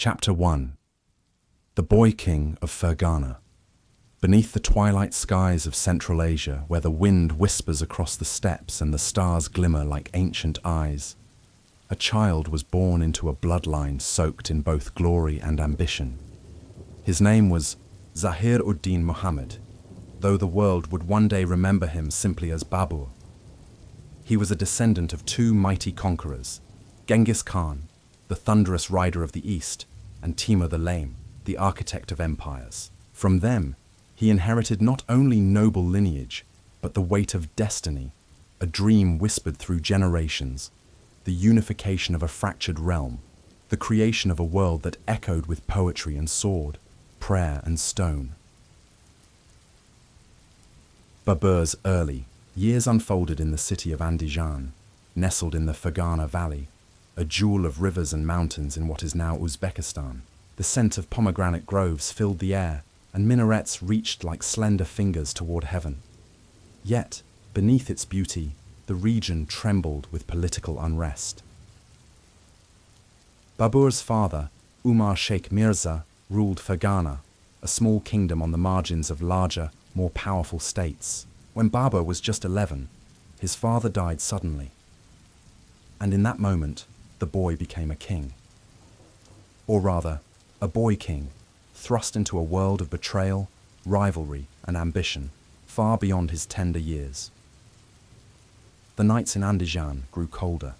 Chapter 1. The Boy King of Fergana. Beneath the twilight skies of Central Asia, where the wind whispers across the steppes and the stars glimmer like ancient eyes, a child was born into a bloodline soaked in both glory and ambition. His name was Zahir-ud-Din Muhammad, though the world would one day remember him simply as Babur. He was a descendant of two mighty conquerors, Genghis Khan, the thunderous rider of the East, and Timur the Lame, the architect of empires. From them, he inherited not only noble lineage, but the weight of destiny, a dream whispered through generations, the unification of a fractured realm, the creation of a world that echoed with poetry and sword, prayer and stone. Babur's early years unfolded in the city of Andijan, nestled in the Fergana Valley, a jewel of rivers and mountains in what is now Uzbekistan. The scent of pomegranate groves filled the air, and minarets reached like slender fingers toward heaven. Yet, beneath its beauty, the region trembled with political unrest. Babur's father, Umar Sheikh Mirza, ruled Fergana, a small kingdom on the margins of larger, more powerful states. When Babur was just 11, his father died suddenly. And in that moment, the boy became a king. Or rather, a boy king, thrust into a world of betrayal, rivalry, and ambition, far beyond his tender years. The nights in Andijan grew colder.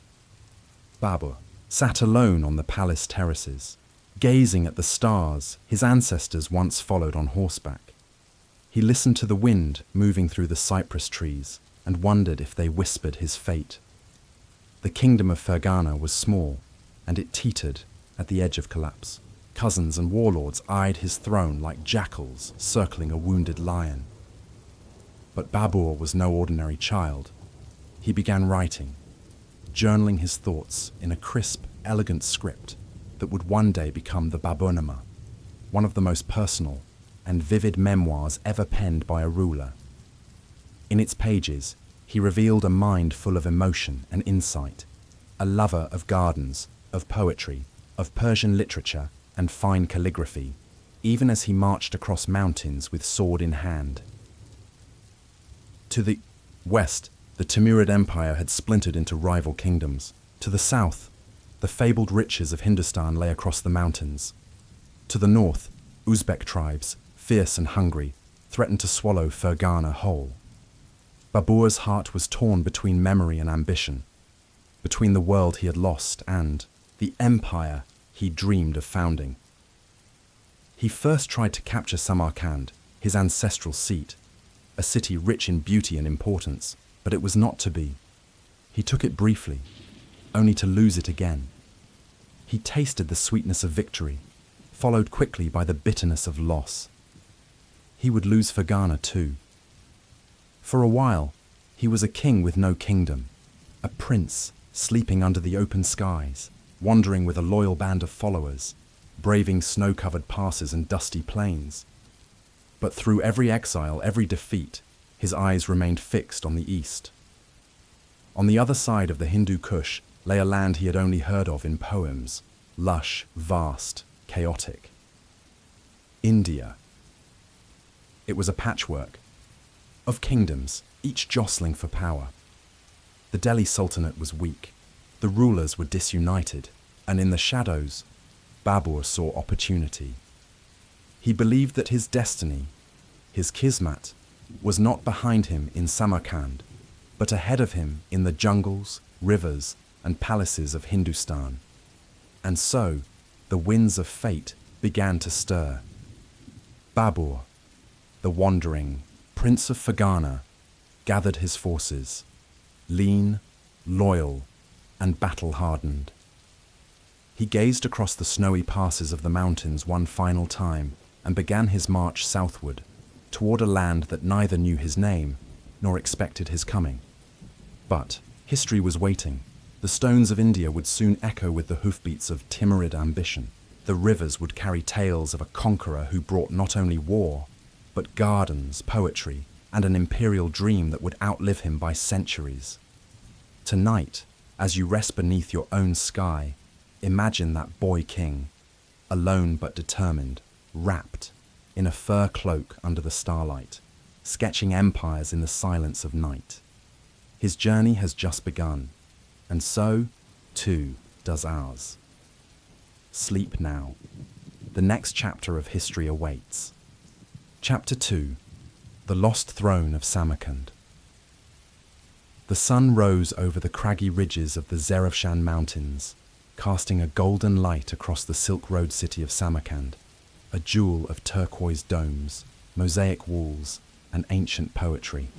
Babur sat alone on the palace terraces, gazing at the stars his ancestors once followed on horseback. He listened to the wind moving through the cypress trees and wondered if they whispered his fate. The kingdom of Fergana was small, and it teetered at the edge of collapse. Cousins and warlords eyed his throne like jackals circling a wounded lion. But Babur was no ordinary child. He began writing, journaling his thoughts in a crisp, elegant script that would one day become the Baburnama, one of the most personal and vivid memoirs ever penned by a ruler. In its pages, he revealed a mind full of emotion and insight, a lover of gardens, of poetry, of Persian literature, and fine calligraphy, even as he marched across mountains with sword in hand. To the west, the Timurid Empire had splintered into rival kingdoms. To the south, the fabled riches of Hindustan lay across the mountains. To the north, Uzbek tribes, fierce and hungry, threatened to swallow Fergana whole. Babur's heart was torn between memory and ambition, between the world he had lost and the empire he dreamed of founding. He first tried to capture Samarkand, his ancestral seat, a city rich in beauty and importance, but it was not to be. He took it briefly, only to lose it again. He tasted the sweetness of victory, followed quickly by the bitterness of loss. He would lose Fergana too. For a while, he was a king with no kingdom, a prince sleeping under the open skies, wandering with a loyal band of followers, braving snow-covered passes and dusty plains. But through every exile, every defeat, his eyes remained fixed on the east. On the other side of the Hindu Kush lay a land he had only heard of in poems, lush, vast, chaotic. India. It was a patchwork of kingdoms, each jostling for power. The Delhi Sultanate was weak, the rulers were disunited, and in the shadows, Babur saw opportunity. He believed that his destiny, his kismat, was not behind him in Samarkand, but ahead of him in the jungles, rivers, and palaces of Hindustan. And so, the winds of fate began to stir. Babur, the wandering Prince of Fergana, gathered his forces, lean, loyal, and battle-hardened. He gazed across the snowy passes of the mountains one final time and began his march southward, toward a land that neither knew his name nor expected his coming. But history was waiting. The stones of India would soon echo with the hoofbeats of Timurid ambition. The rivers would carry tales of a conqueror who brought not only war, but gardens, poetry, and an imperial dream that would outlive him by centuries. Tonight, as you rest beneath your own sky, imagine that boy king, alone but determined, wrapped in a fur cloak under the starlight, sketching empires in the silence of night. His journey has just begun, and so, too, does ours. Sleep now. The next chapter of history awaits. Chapter 2. The Lost Throne of Samarkand. The sun rose over the craggy ridges of the Zerafshan Mountains, casting a golden light across the Silk Road city of Samarkand, a jewel of turquoise domes, mosaic walls, and ancient poetry.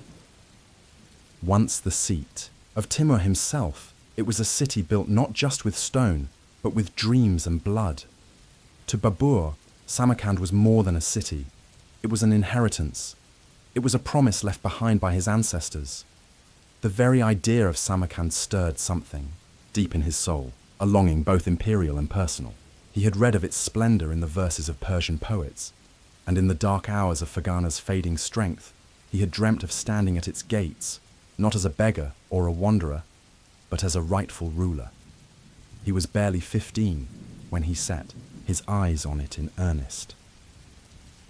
Once the seat of Timur himself, it was a city built not just with stone, but with dreams and blood. To Babur, Samarkand was more than a city. It was an inheritance. It was a promise left behind by his ancestors. The very idea of Samarkand stirred something deep in his soul, a longing both imperial and personal. He had read of its splendor in the verses of Persian poets, and in the dark hours of Fergana's fading strength, he had dreamt of standing at its gates, not as a beggar or a wanderer, but as a rightful ruler. He was barely 15 when he set his eyes on it in earnest.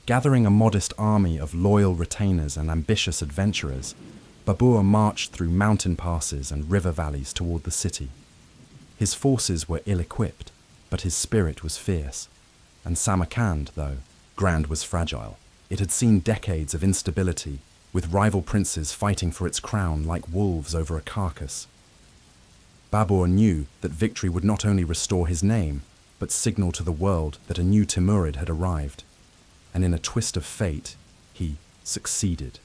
Gathering a modest army of loyal retainers and ambitious adventurers, Babur marched through mountain passes and river valleys toward the city. His forces were ill-equipped, but his spirit was fierce. And Samarkand, though grand, was fragile. It had seen decades of instability, with rival princes fighting for its crown like wolves over a carcass. Babur knew that victory would not only restore his name, but signal to the world that a new Timurid had arrived. And in a twist of fate, he succeeded.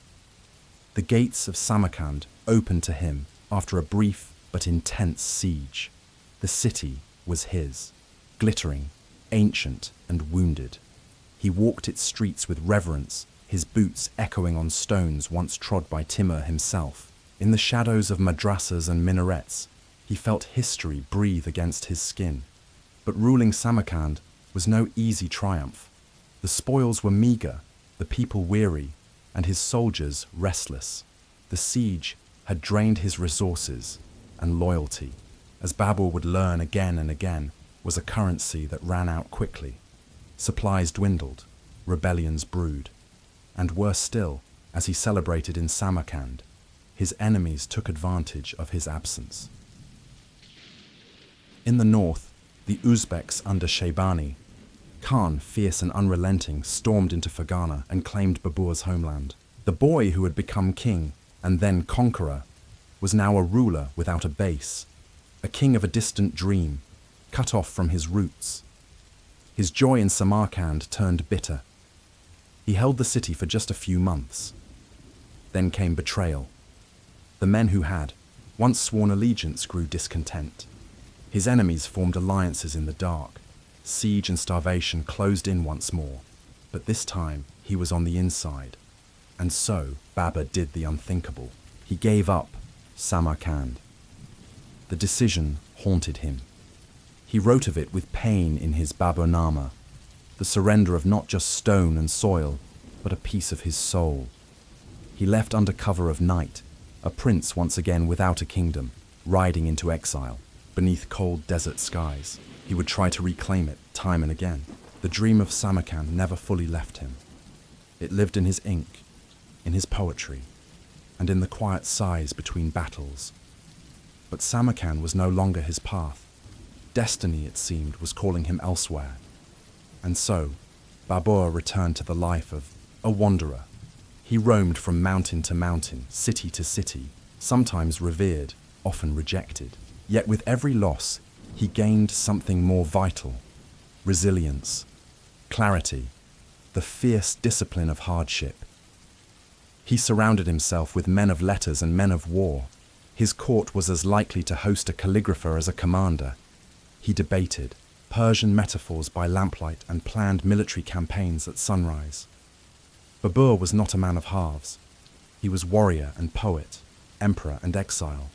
The gates of Samarkand opened to him after a brief but intense siege. The city was his, glittering, ancient, and wounded. He walked its streets with reverence, his boots echoing on stones once trod by Timur himself. In the shadows of madrasas and minarets, he felt history breathe against his skin. But ruling Samarkand was no easy triumph. The spoils were meager, the people weary, and his soldiers restless. The siege had drained his resources, and loyalty, as Babur would learn again and again, was a currency that ran out quickly. Supplies dwindled, rebellions brewed, and worse still, as he celebrated in Samarkand, his enemies took advantage of his absence. In the north, the Uzbeks under Shaybani, Khan, fierce and unrelenting, stormed into Fergana and claimed Babur's homeland. The boy who had become king, and then conqueror, was now a ruler without a base, a king of a distant dream, cut off from his roots. His joy in Samarkand turned bitter. He held the city for just a few months. Then came betrayal. The men who had once sworn allegiance grew discontent. His enemies formed alliances in the dark. Siege and starvation closed in once more, but this time he was on the inside. And so Babur did the unthinkable. He gave up Samarkand. The decision haunted him. He wrote of it with pain in his Baburnama, the surrender of not just stone and soil, but a piece of his soul. He left under cover of night, a prince once again without a kingdom, riding into exile, beneath cold desert skies. He would try to reclaim it time and again. The dream of Samarkand never fully left him. It lived in his ink, in his poetry, and in the quiet sighs between battles. But Samarkand was no longer his path. Destiny, it seemed, was calling him elsewhere. And so, Babur returned to the life of a wanderer. He roamed from mountain to mountain, city to city, sometimes revered, often rejected. Yet with every loss, he gained something more vital: resilience, clarity, the fierce discipline of hardship. He surrounded himself with men of letters and men of war. His court was as likely to host a calligrapher as a commander. He debated Persian metaphors by lamplight and planned military campaigns at sunrise. Babur was not a man of halves. He was warrior and poet, emperor and exile.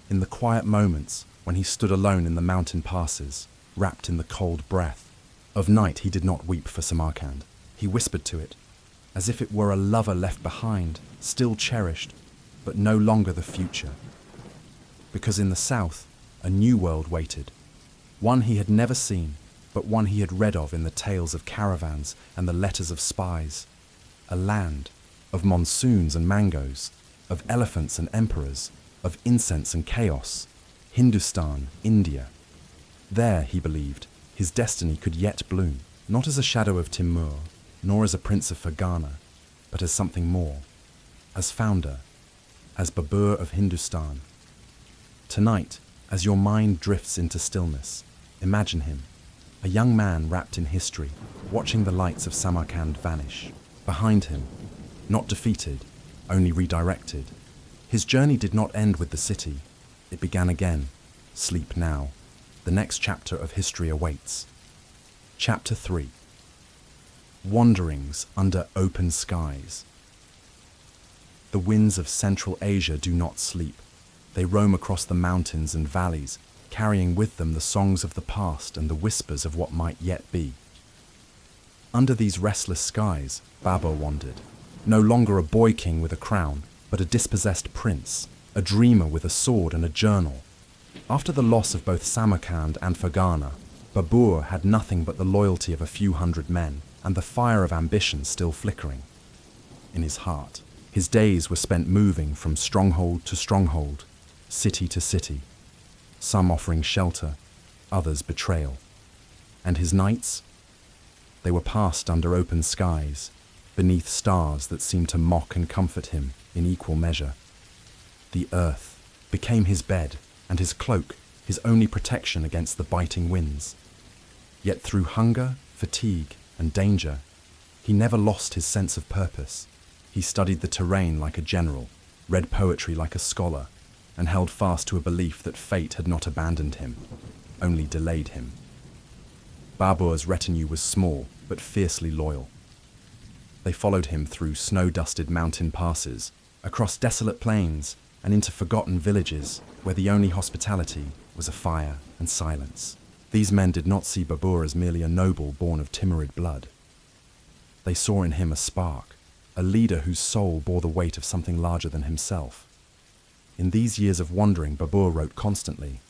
In the quiet moments when he stood alone in the mountain passes, wrapped in the cold breath of night, he did not weep for Samarkand. He whispered to it, as if it were a lover left behind, still cherished, but no longer the future. Because in the south, a new world waited, one he had never seen, but one he had read of in the tales of caravans and the letters of spies. A land of monsoons and mangoes, of elephants and emperors, of incense and chaos. Hindustan, India. There, he believed, his destiny could yet bloom, not as a shadow of Timur, nor as a prince of Fergana, but as something more, as founder, as Babur of Hindustan. Tonight, as your mind drifts into stillness, imagine him, a young man wrapped in history, watching the lights of Samarkand vanish. Behind him, not defeated, only redirected. His journey did not end with the city. It began again. Sleep now. The next chapter of history awaits. Chapter 3. Wanderings under open skies. The winds of Central Asia do not sleep. They roam across the mountains and valleys, carrying with them the songs of the past and the whispers of what might yet be. Under these restless skies, Babur wandered, no longer a boy king with a crown, but a dispossessed prince, a dreamer with a sword and a journal. After the loss of both Samarkand and Fergana, Babur had nothing but the loyalty of a few hundred men and the fire of ambition still flickering in his heart. His days were spent moving from stronghold to stronghold, city to city, some offering shelter, others betrayal. And his nights? They were passed under open skies, beneath stars that seemed to mock and comfort him in equal measure. The earth became his bed, and his cloak his only protection against the biting winds. Yet through hunger, fatigue, and danger, he never lost his sense of purpose. He studied the terrain like a general, read poetry like a scholar, and held fast to a belief that fate had not abandoned him, only delayed him. Babur's retinue was small, but fiercely loyal. They followed him through snow-dusted mountain passes, across desolate plains, and into forgotten villages where the only hospitality was a fire and silence. These men did not see Babur as merely a noble born of Timurid blood. They saw in him a spark, a leader whose soul bore the weight of something larger than himself. In these years of wandering, Babur wrote constantly.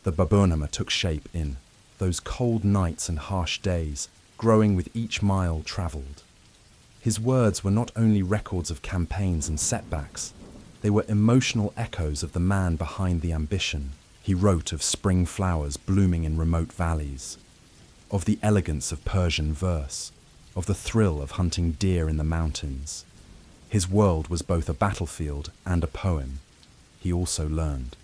The Baburnama took shape in those cold nights and harsh days, growing with each mile travelled. His words were not only records of campaigns and setbacks, they were emotional echoes of the man behind the ambition. He wrote of spring flowers blooming in remote valleys, of the elegance of Persian verse, of the thrill of hunting deer in the mountains. His world was both a battlefield and a poem. He also learned.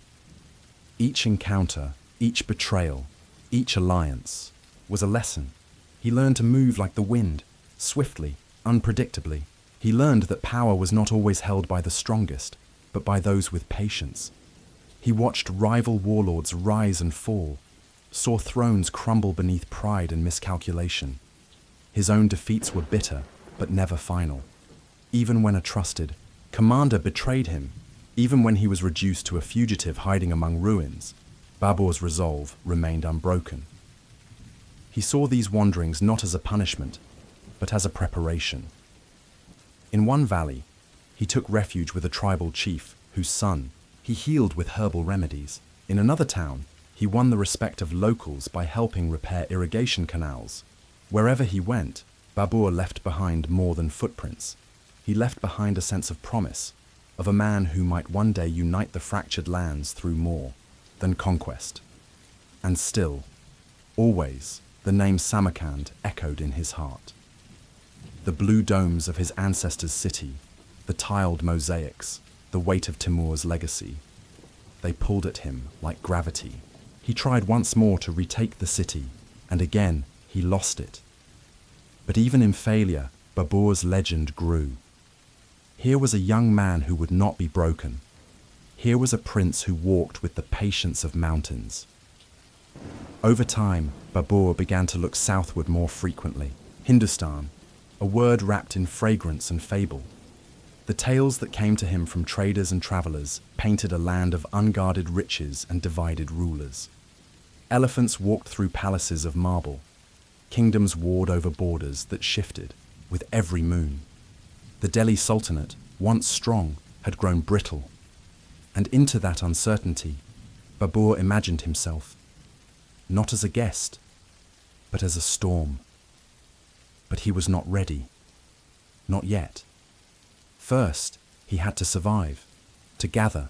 Each encounter, each betrayal, each alliance was a lesson. He learned to move like the wind, swiftly, unpredictably. He learned that power was not always held by the strongest, but by those with patience. He watched rival warlords rise and fall, saw thrones crumble beneath pride and miscalculation. His own defeats were bitter, but never final. Even when a trusted commander betrayed him, even when he was reduced to a fugitive hiding among ruins, Babur's resolve remained unbroken. He saw these wanderings not as a punishment, but as a preparation. In one valley, he took refuge with a tribal chief whose son he healed with herbal remedies. In another town, he won the respect of locals by helping repair irrigation canals. Wherever he went, Babur left behind more than footprints. He left behind a sense of promise, of a man who might one day unite the fractured lands through more than conquest. And still, always, the name Samarkand echoed in his heart. The blue domes of his ancestors' city, the tiled mosaics, the weight of Timur's legacy. They pulled at him like gravity. He tried once more to retake the city, and again he lost it. But even in failure, Babur's legend grew. Here was a young man who would not be broken. Here was a prince who walked with the patience of mountains. Over time, Babur began to look southward more frequently. Hindustan, a word wrapped in fragrance and fable. The tales that came to him from traders and travelers painted a land of unguarded riches and divided rulers. Elephants walked through palaces of marble. Kingdoms warred over borders that shifted with every moon. The Delhi Sultanate, once strong, had grown brittle. And into that uncertainty, Babur imagined himself, not as a guest, but as a storm. But he was not ready. Not yet. First, he had to survive, to gather,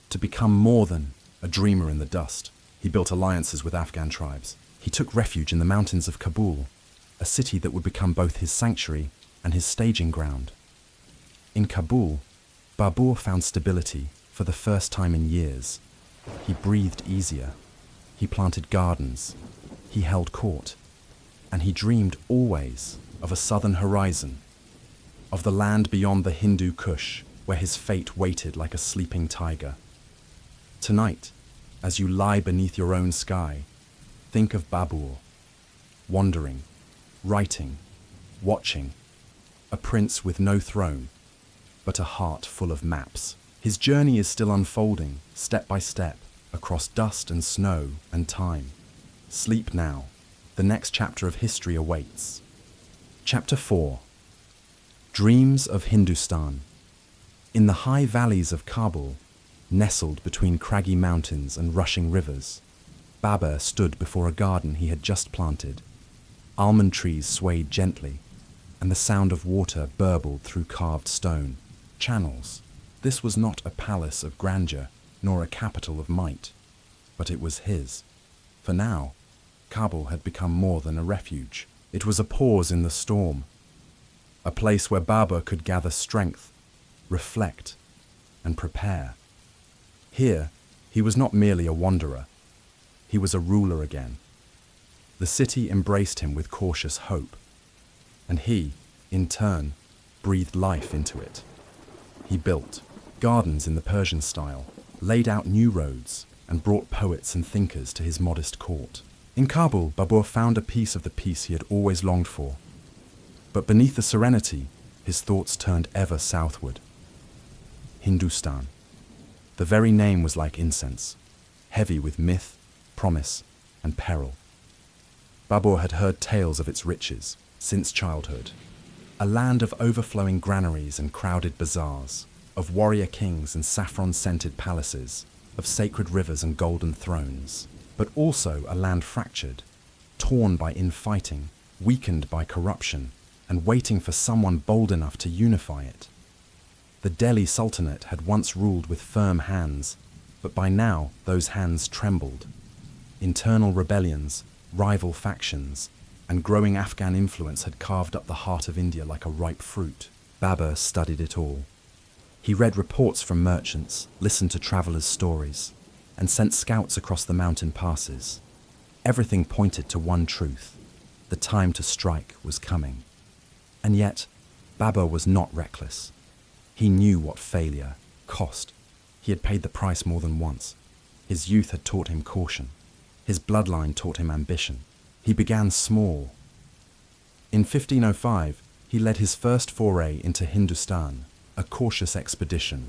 to become more than a dreamer in the dust. He built alliances with Afghan tribes. He took refuge in the mountains of Kabul, a city that would become both his sanctuary and his staging ground. In Kabul, Babur found stability for the first time in years. He breathed easier. He planted gardens. He held court. And he dreamed always of a southern horizon, of the land beyond the Hindu Kush, where his fate waited like a sleeping tiger. Tonight, as you lie beneath your own sky, think of Babur, wandering, writing, watching, a prince with no throne, but a heart full of maps. His journey is still unfolding, step by step, across dust and snow and time. Sleep now. The next chapter of history awaits. Chapter 4. Dreams of Hindustan. In the high valleys of Kabul, nestled between craggy mountains and rushing rivers, Babur stood before a garden he had just planted. Almond trees swayed gently, and the sound of water burbled through carved stone channels. This was not a palace of grandeur, nor a capital of might, but it was his. For now, Kabul had become more than a refuge. It was a pause in the storm, a place where Babur could gather strength, reflect, and prepare. Here, he was not merely a wanderer. He was a ruler again. The city embraced him with cautious hope, and he, in turn, breathed life into it. He built gardens in the Persian style, laid out new roads, and brought poets and thinkers to his modest court. In Kabul, Babur found a piece of the peace he had always longed for. But beneath the serenity, his thoughts turned ever southward. Hindustan. The very name was like incense, heavy with myth, promise, and peril. Babur had heard tales of its riches since childhood. A land of overflowing granaries and crowded bazaars, of warrior kings and saffron-scented palaces, of sacred rivers and golden thrones, but also a land fractured, torn by infighting, weakened by corruption, and waiting for someone bold enough to unify it. The Delhi Sultanate had once ruled with firm hands, but by now those hands trembled. Internal rebellions, rival factions, and growing Afghan influence had carved up the heart of India like a ripe fruit. Babur studied it all. He read reports from merchants, listened to travelers' stories, and sent scouts across the mountain passes. Everything pointed to one truth: the time to strike was coming. And yet, Babur was not reckless. He knew what failure cost. He had paid the price more than once. His youth had taught him caution. His bloodline taught him ambition. He began small. In 1505, he led his first foray into Hindustan, a cautious expedition.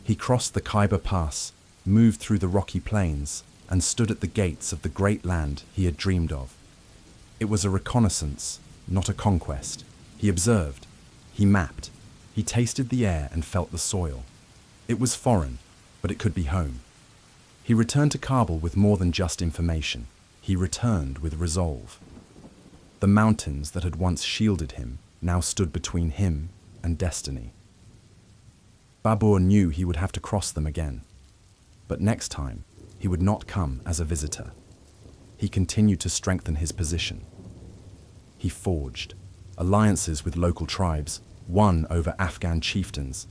He crossed the Khyber Pass, moved through the rocky plains, and stood at the gates of the great land he had dreamed of. It was a reconnaissance, not a conquest. He observed, he mapped, he tasted the air and felt the soil. It was foreign, but it could be home. He returned to Kabul with more than just information. He returned with resolve. The mountains that had once shielded him now stood between him and destiny. Babur knew he would have to cross them again. But next time, he would not come as a visitor. He continued to strengthen his position. He forged alliances with local tribes, won over Afghan chieftains,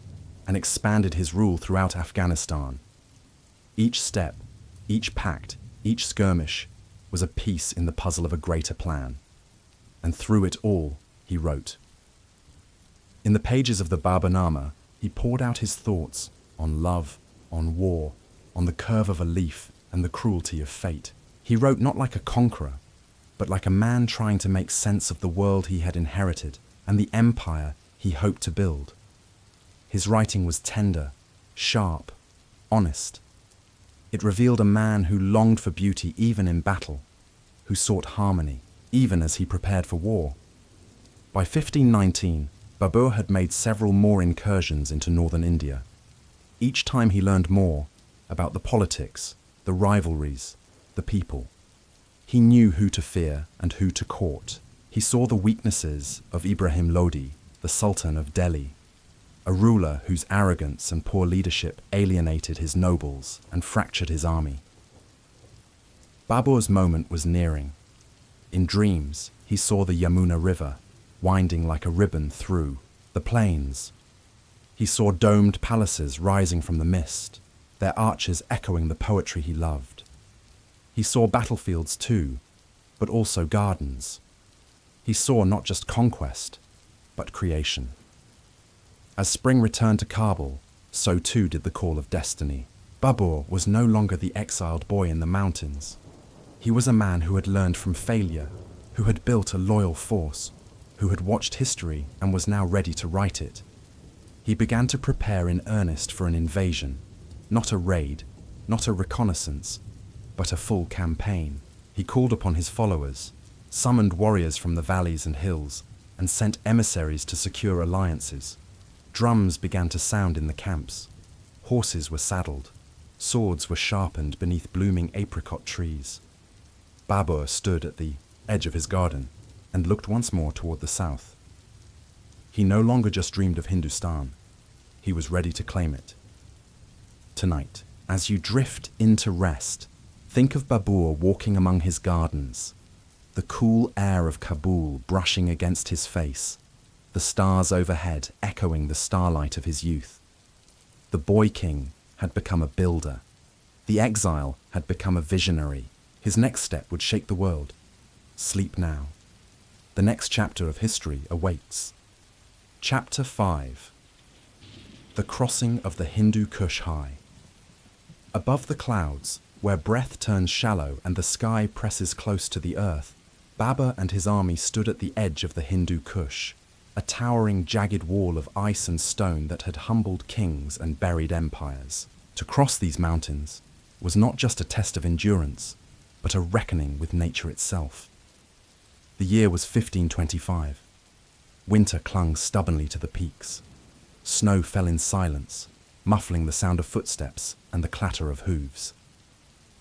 and expanded his rule throughout Afghanistan. Each step, each pact, each skirmish was a piece in the puzzle of a greater plan. And through it all, he wrote. In the pages of the Baburnama, he poured out his thoughts on love, on war, on the curve of a leaf and the cruelty of fate. He wrote not like a conqueror, but like a man trying to make sense of the world he had inherited and the empire he hoped to build. His writing was tender, sharp, honest. It revealed a man who longed for beauty even in battle, who sought harmony even as he prepared for war. By 1519, Babur had made several more incursions into northern India. Each time he learned more about the politics, the rivalries, the people. He knew who to fear and who to court. He saw the weaknesses of Ibrahim Lodi, the Sultan of Delhi, a ruler whose arrogance and poor leadership alienated his nobles and fractured his army. Babur's moment was nearing. In dreams, he saw the Yamuna River, winding like a ribbon through the plains. He saw domed palaces rising from the mist, their arches echoing the poetry he loved. He saw battlefields too, but also gardens. He saw not just conquest, but creation. As spring returned to Kabul, so too did the call of destiny. Babur was no longer the exiled boy in the mountains. He was a man who had learned from failure, who had built a loyal force, who had watched history and was now ready to write it. He began to prepare in earnest for an invasion, not a raid, not a reconnaissance, but a full campaign. He called upon his followers, summoned warriors from the valleys and hills, and sent emissaries to secure alliances. Drums began to sound in the camps. Horses were saddled. Swords were sharpened beneath blooming apricot trees. Babur stood at the edge of his garden and looked once more toward the south. He no longer just dreamed of Hindustan. He was ready to claim it. Tonight, as you drift into rest, think of Babur walking among his gardens, the cool air of Kabul brushing against his face, the stars overhead echoing the starlight of his youth. The boy king had become a builder. The exile had become a visionary. His next step would shake the world. Sleep now. The next chapter of history awaits. Chapter 5. The Crossing of the Hindu Kush High. Above the clouds, where breath turns shallow and the sky presses close to the earth, Babur and his army stood at the edge of the Hindu Kush, a towering, jagged wall of ice and stone that had humbled kings and buried empires. To cross these mountains was not just a test of endurance, but a reckoning with nature itself. The year was 1525. Winter clung stubbornly to the peaks. Snow fell in silence, muffling the sound of footsteps and the clatter of hooves.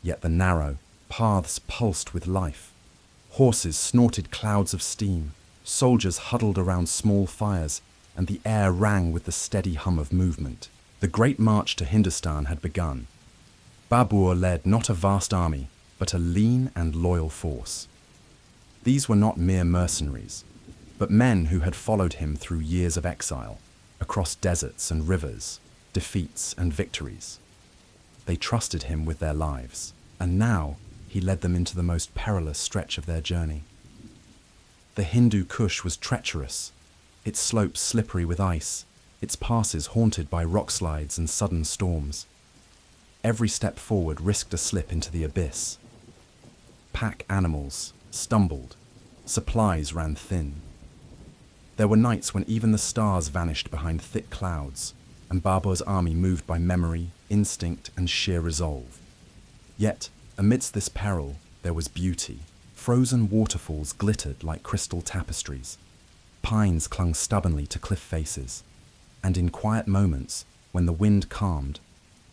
Yet the narrow paths pulsed with life. Horses snorted clouds of steam, soldiers huddled around small fires, and the air rang with the steady hum of movement. The great march to Hindustan had begun. Babur led not a vast army, but a lean and loyal force. These were not mere mercenaries, but men who had followed him through years of exile, across deserts and rivers, defeats and victories. They trusted him with their lives, and now he led them into the most perilous stretch of their journey. The Hindu Kush was treacherous, its slopes slippery with ice, its passes haunted by rock slides and sudden storms. Every step forward risked a slip into the abyss. Pack animals stumbled, supplies ran thin. There were nights when even the stars vanished behind thick clouds, and Babur's army moved by memory, instinct, and sheer resolve. Yet, amidst this peril, there was beauty. Frozen waterfalls glittered like crystal tapestries. Pines clung stubbornly to cliff faces. And in quiet moments, when the wind calmed,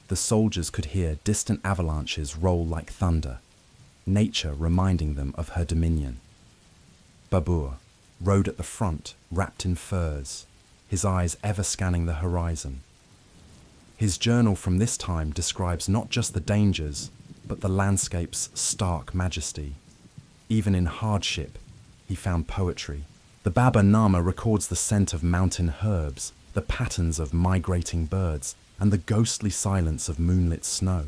the soldiers could hear distant avalanches roll like thunder, nature reminding them of her dominion. Babur rode at the front, wrapped in furs, his eyes ever scanning the horizon. His journal from this time describes not just the dangers, but the landscape's stark majesty. Even in hardship, he found poetry. The Babur Nama records the scent of mountain herbs, the patterns of migrating birds, and the ghostly silence of moonlit snow.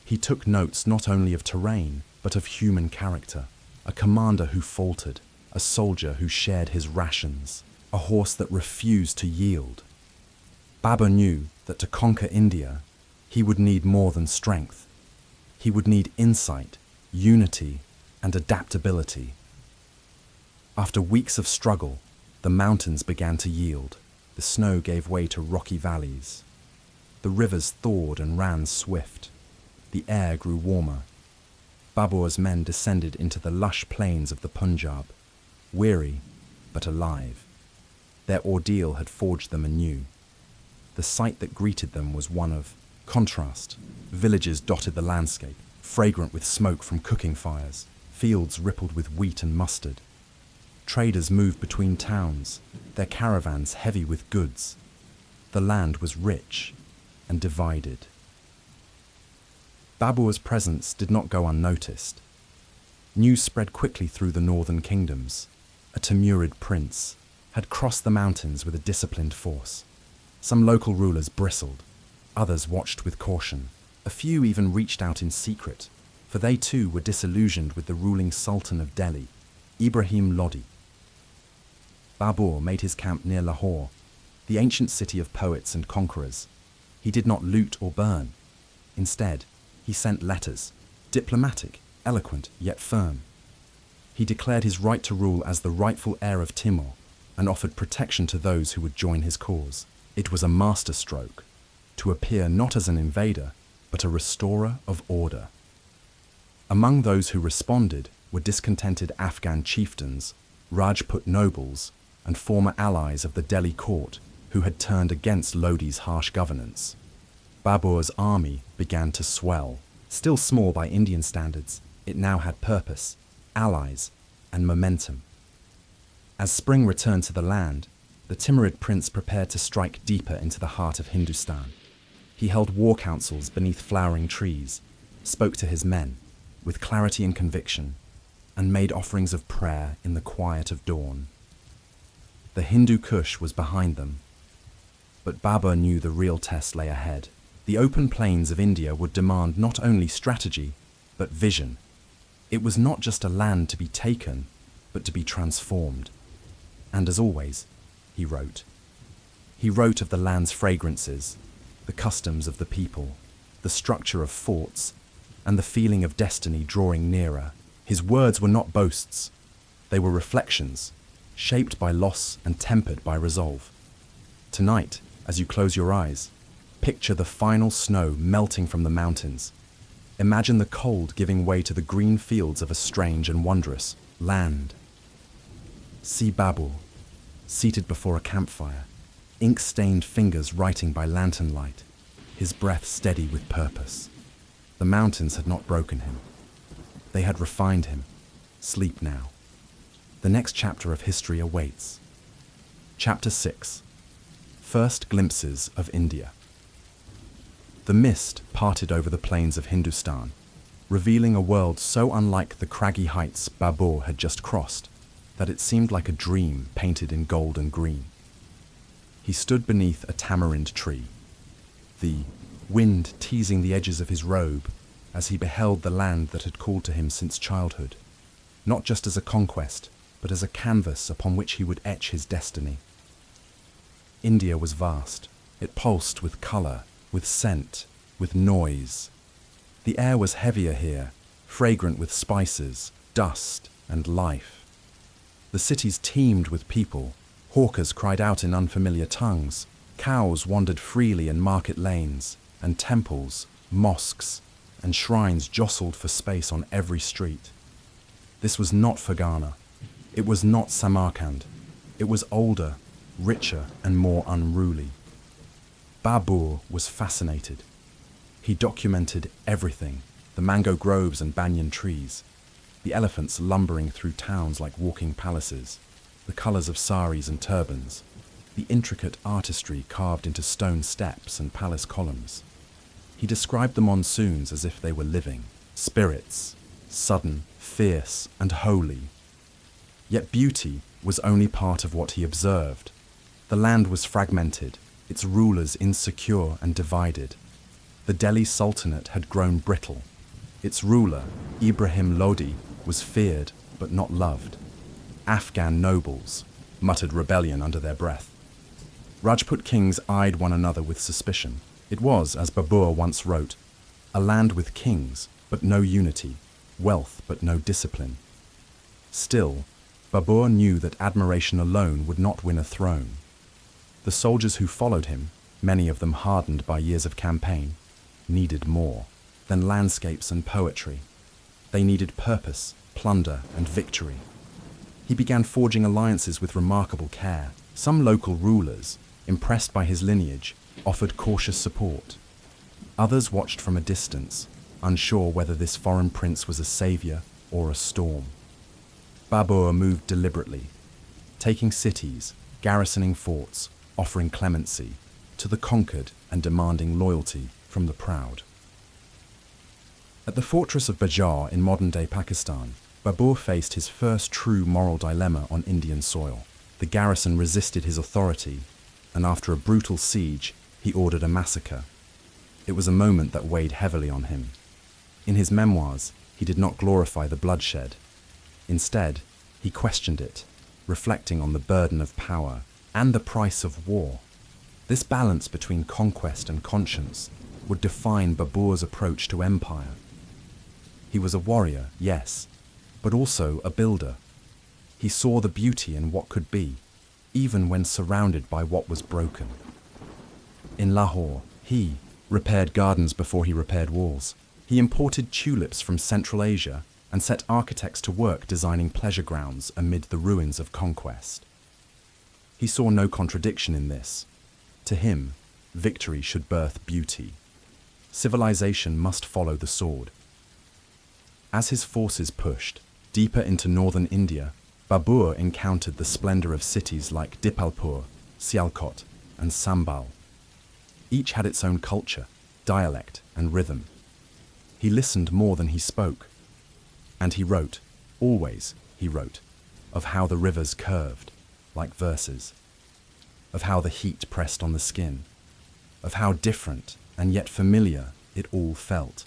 He took notes not only of terrain, but of human character. A commander who faltered, a soldier who shared his rations, a horse that refused to yield. Babur knew that to conquer India, he would need more than strength. He would need insight, unity, and adaptability. After weeks of struggle, the mountains began to yield. The snow gave way to rocky valleys. The rivers thawed and ran swift. The air grew warmer. Babur's men descended into the lush plains of the Punjab, weary but alive. Their ordeal had forged them anew. The sight that greeted them was one of contrast. Villages dotted the landscape, fragrant with smoke from cooking fires. Fields rippled with wheat and mustard. Traders moved between towns, their caravans heavy with goods. The land was rich and divided. Babur's presence did not go unnoticed. News spread quickly through the northern kingdoms. A Timurid prince had crossed the mountains with a disciplined force. Some local rulers bristled, others watched with caution. A few even reached out in secret, for they too were disillusioned with the ruling Sultan of Delhi, Ibrahim Lodi. Babur made his camp near Lahore, the ancient city of poets and conquerors. He did not loot or burn. Instead, he sent letters, diplomatic, eloquent, yet firm. He declared his right to rule as the rightful heir of Timur and offered protection to those who would join his cause. It was a masterstroke, to appear not as an invader, but a restorer of order. Among those who responded were discontented Afghan chieftains, Rajput nobles, and former allies of the Delhi court who had turned against Lodi's harsh governance. Babur's army began to swell. Still small by Indian standards, it now had purpose, allies, and momentum. As spring returned to the land, the Timurid prince prepared to strike deeper into the heart of Hindustan. He held war councils beneath flowering trees, spoke to his men with clarity and conviction, and made offerings of prayer in the quiet of dawn. The Hindu Kush was behind them, but Babur knew the real test lay ahead. The open plains of India would demand not only strategy, but vision. It was not just a land to be taken, but to be transformed. And as always, he wrote. He wrote of the land's fragrances, the customs of the people, the structure of forts, and the feeling of destiny drawing nearer. His words were not boasts. They were reflections, shaped by loss and tempered by resolve. Tonight, as you close your eyes, picture the final snow melting from the mountains. Imagine the cold giving way to the green fields of a strange and wondrous land. See Babur, seated before a campfire, ink-stained fingers writing by lantern light, his breath steady with purpose. The mountains had not broken him. They had refined him. Sleep now. The next chapter of history awaits. Chapter 6. First Glimpses of India. The mist parted over the plains of Hindustan, revealing a world so unlike the craggy heights Babur had just crossed that it seemed like a dream painted in gold and green. He stood beneath a tamarind tree, the wind teasing the edges of his robe as he beheld the land that had called to him since childhood, not just as a conquest, but as a canvas upon which he would etch his destiny. India was vast. It pulsed with colour, with scent, with noise. The air was heavier here, fragrant with spices, dust, and life. The cities teemed with people. Hawkers cried out in unfamiliar tongues. Cows wandered freely in market lanes, and temples, mosques, and shrines jostled for space on every street. This was not Fergana. It was not Samarkand. It was older, richer, and more unruly. Babur was fascinated. He documented everything: the mango groves and banyan trees, the elephants lumbering through towns like walking palaces, the colours of saris and turbans, the intricate artistry carved into stone steps and palace columns. He described the monsoons as if they were living, spirits, sudden, fierce, and holy. Yet beauty was only part of what he observed. The land was fragmented, its rulers insecure and divided. The Delhi Sultanate had grown brittle. Its ruler, Ibrahim Lodi, was feared but not loved. Afghan nobles muttered rebellion under their breath. Rajput kings eyed one another with suspicion. It was, as Babur once wrote, a land with kings but no unity, wealth but no discipline. Still, Babur knew that admiration alone would not win a throne. The soldiers who followed him, many of them hardened by years of campaign, needed more than landscapes and poetry. They needed purpose, plunder, and victory. He began forging alliances with remarkable care. Some local rulers, impressed by his lineage, offered cautious support. Others watched from a distance, unsure whether this foreign prince was a savior or a storm. Babur moved deliberately, taking cities, garrisoning forts, offering clemency to the conquered and demanding loyalty from the proud. At the fortress of Bajar in modern-day Pakistan, Babur faced his first true moral dilemma on Indian soil. The garrison resisted his authority, and after a brutal siege, he ordered a massacre. It was a moment that weighed heavily on him. In his memoirs, he did not glorify the bloodshed. Instead, he questioned it, reflecting on the burden of power and the price of war. This balance between conquest and conscience would define Babur's approach to empire. He was a warrior, yes, but also a builder. He saw the beauty in what could be, even when surrounded by what was broken. In Lahore, he repaired gardens before he repaired walls. He imported tulips from Central Asia and set architects to work designing pleasure grounds amid the ruins of conquest. He saw no contradiction in this. To him, victory should birth beauty. Civilization must follow the sword. As his forces pushed deeper into northern India, Babur encountered the splendor of cities like Dipalpur, Sialkot, and Sambal. Each had its own culture, dialect, and rhythm. He listened more than he spoke. And he wrote, always he wrote, of how the rivers curved, like verses, of how the heat pressed on the skin, of how different and yet familiar it all felt.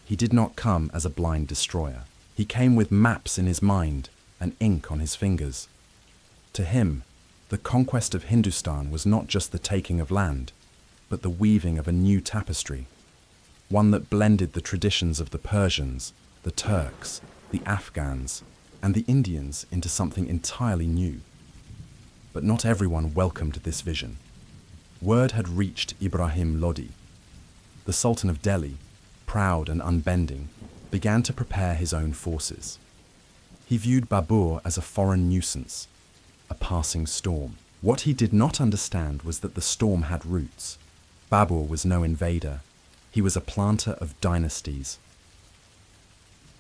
He did not come as a blind destroyer. He came with maps in his mind and ink on his fingers. To him, the conquest of Hindustan was not just the taking of land, but the weaving of a new tapestry, one that blended the traditions of the Persians, the Turks, the Afghans, and the Indians into something entirely new. But not everyone welcomed this vision. Word had reached Ibrahim Lodi. The Sultan of Delhi, proud and unbending, began to prepare his own forces. He viewed Babur as a foreign nuisance, a passing storm. What he did not understand was that the storm had roots. Babur was no invader. He was a planter of dynasties.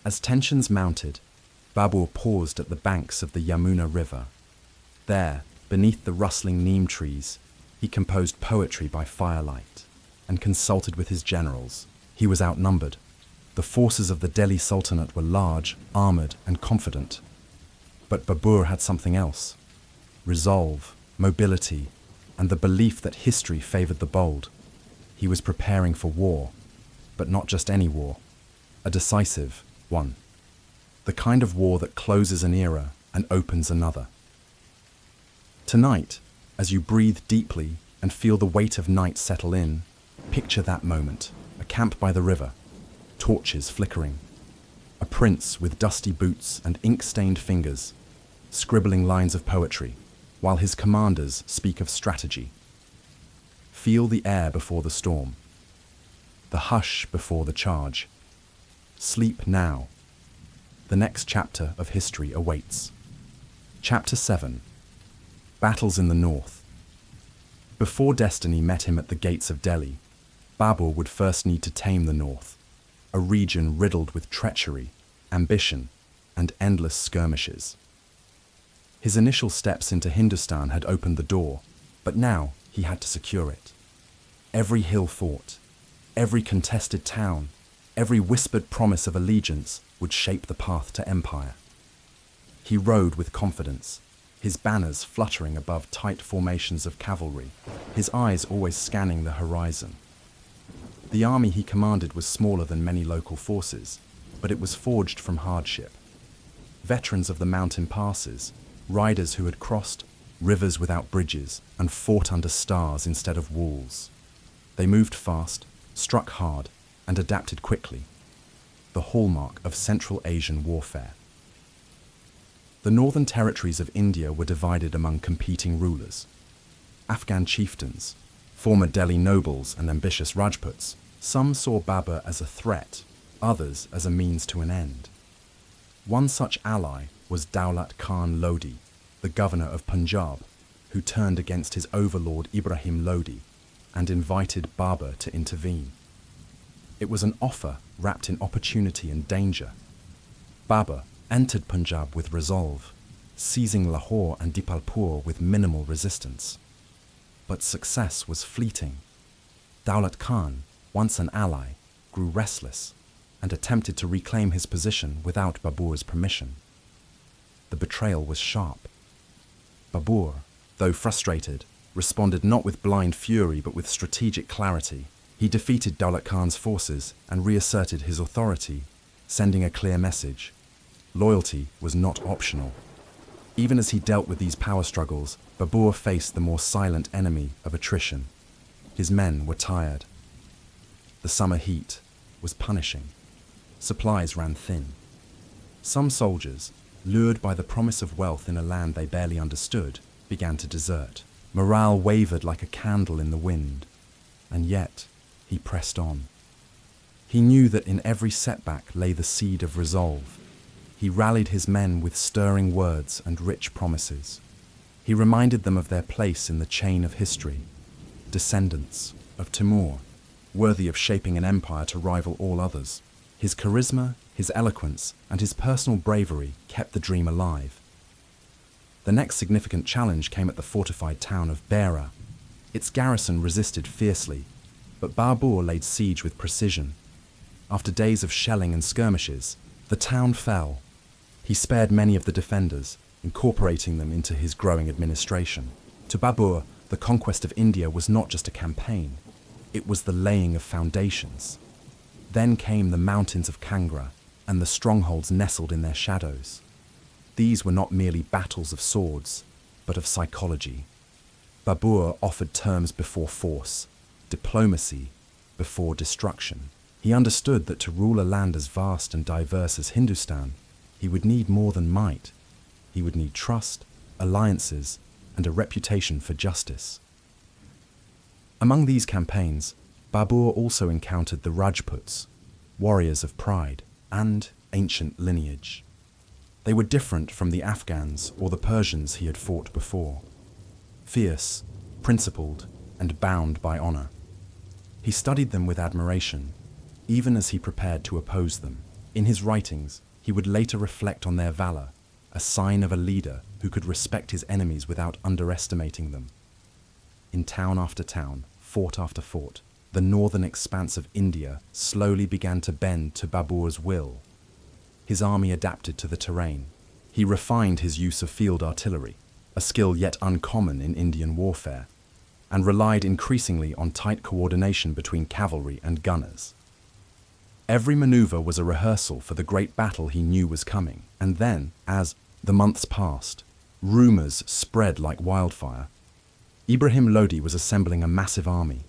As tensions mounted, Babur paused at the banks of the Yamuna River. There, beneath the rustling neem trees, he composed poetry by firelight and consulted with his generals. He was outnumbered. The forces of the Delhi Sultanate were large, armored, and confident. But Babur had something else: resolve, mobility, and the belief that history favored the bold. He was preparing for war, but not just any war, a decisive one. The kind of war that closes an era and opens another. Tonight, as you breathe deeply and feel the weight of night settle in, picture that moment, a camp by the river, torches flickering, a prince with dusty boots and ink-stained fingers, scribbling lines of poetry, while his commanders speak of strategy. Feel the air before the storm, the hush before the charge. Sleep now. The next chapter of history awaits. Chapter 7. Battles in the North. Before destiny met him at the gates of Delhi, Babur would first need to tame the North, a region riddled with treachery, ambition, and endless skirmishes. His initial steps into Hindustan had opened the door, but now he had to secure it. Every hill fort, every contested town, every whispered promise of allegiance would shape the path to empire. He rode with confidence, his banners fluttering above tight formations of cavalry, his eyes always scanning the horizon. The army he commanded was smaller than many local forces, but it was forged from hardship. Veterans of the mountain passes, riders who had crossed rivers without bridges and fought under stars instead of walls. They moved fast, struck hard, and adapted quickly, the hallmark of Central Asian warfare. The northern territories of India were divided among competing rulers. Afghan chieftains, former Delhi nobles and ambitious Rajputs, some saw Babur as a threat, others as a means to an end. One such ally was Daulat Khan Lodi, the governor of Punjab, who turned against his overlord Ibrahim Lodi and invited Babur to intervene. It was an offer wrapped in opportunity and danger. Babur entered Punjab with resolve, seizing Lahore and Dipalpur with minimal resistance. But success was fleeting. Daulat Khan, once an ally, grew restless and attempted to reclaim his position without Babur's permission. The betrayal was sharp. Babur, though frustrated, responded not with blind fury but with strategic clarity. He defeated Daulat Khan's forces and reasserted his authority, sending a clear message. Loyalty was not optional. Even as he dealt with these power struggles, Babur faced the more silent enemy of attrition. His men were tired. The summer heat was punishing. Supplies ran thin. Some soldiers, lured by the promise of wealth in a land they barely understood, began to desert. Morale wavered like a candle in the wind. And yet, he pressed on. He knew that in every setback lay the seed of resolve. He rallied his men with stirring words and rich promises. He reminded them of their place in the chain of history, descendants of Timur, worthy of shaping an empire to rival all others. His charisma, his eloquence, and his personal bravery kept the dream alive. The next significant challenge came at the fortified town of Beira. Its garrison resisted fiercely, but Babur laid siege with precision. After days of shelling and skirmishes, the town fell. He spared many of the defenders, incorporating them into his growing administration. To Babur, the conquest of India was not just a campaign, it was the laying of foundations. Then came the mountains of Kangra and the strongholds nestled in their shadows. These were not merely battles of swords, but of psychology. Babur offered terms before force, diplomacy before destruction. He understood that to rule a land as vast and diverse as Hindustan, he would need more than might. He would need trust, alliances, and a reputation for justice. Among these campaigns, Babur also encountered the Rajputs, warriors of pride and ancient lineage. They were different from the Afghans or the Persians he had fought before. Fierce, principled, and bound by honor. He studied them with admiration, even as he prepared to oppose them. In his writings, he would later reflect on their valor, a sign of a leader who could respect his enemies without underestimating them. In town after town, fort after fort, the northern expanse of India slowly began to bend to Babur's will. His army adapted to the terrain. He refined his use of field artillery, a skill yet uncommon in Indian warfare, and relied increasingly on tight coordination between cavalry and gunners. Every maneuver was a rehearsal for the great battle he knew was coming, and then, as the months passed, rumors spread like wildfire. Ibrahim Lodi was assembling a massive army.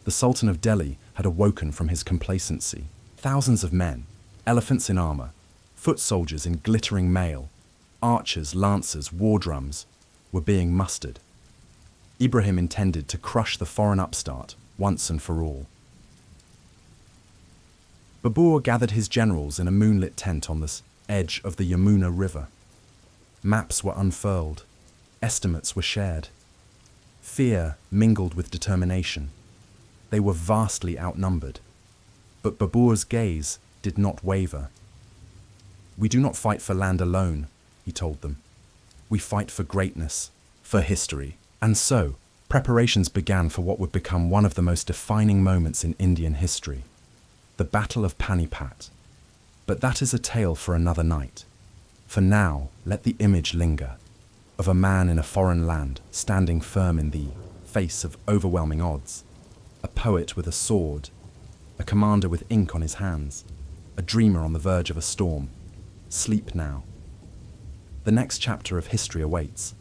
The Sultan of Delhi had awoken from his complacency. Thousands of men, elephants in armor, foot soldiers in glittering mail, archers, lancers, war drums, were being mustered. Ibrahim intended to crush the foreign upstart once and for all. Babur gathered his generals in a moonlit tent on the edge of the Yamuna River. Maps were unfurled. Estimates were shared. Fear mingled with determination. They were vastly outnumbered. But Babur's gaze did not waver. "We do not fight for land alone," he told them. "We fight for greatness, for history." And so, preparations began for what would become one of the most defining moments in Indian history, the Battle of Panipat. But that is a tale for another night. For now, let the image linger, of a man in a foreign land, standing firm in the face of overwhelming odds, a poet with a sword, a commander with ink on his hands, a dreamer on the verge of a storm. Sleep now. The next chapter of history awaits.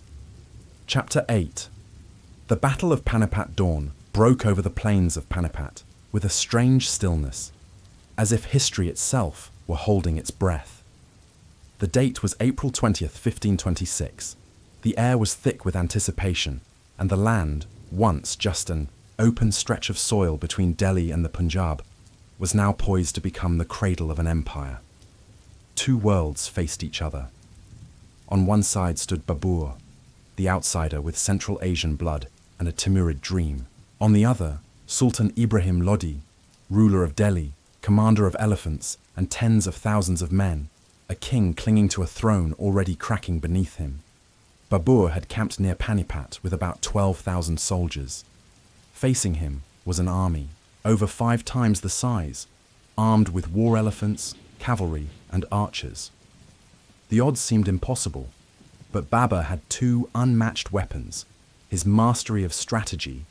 Chapter 8. The Battle of Panipat dawn broke over the plains of Panipat with a strange stillness, as if history itself were holding its breath. The date was April 20th, 1526. The air was thick with anticipation, and the land, once just an open stretch of soil between Delhi and the Punjab, was now poised to become the cradle of an empire. Two worlds faced each other. On one side stood Babur, the outsider with Central Asian blood and a Timurid dream. On the other, Sultan Ibrahim Lodi, ruler of Delhi, commander of elephants and tens of thousands of men, a king clinging to a throne already cracking beneath him. Babur had camped near Panipat with about 12,000 soldiers. Facing him was an army, over 5 times the size, armed with war elephants, cavalry, and archers. The odds seemed impossible, but Babur had 2 unmatched weapons, his mastery of strategy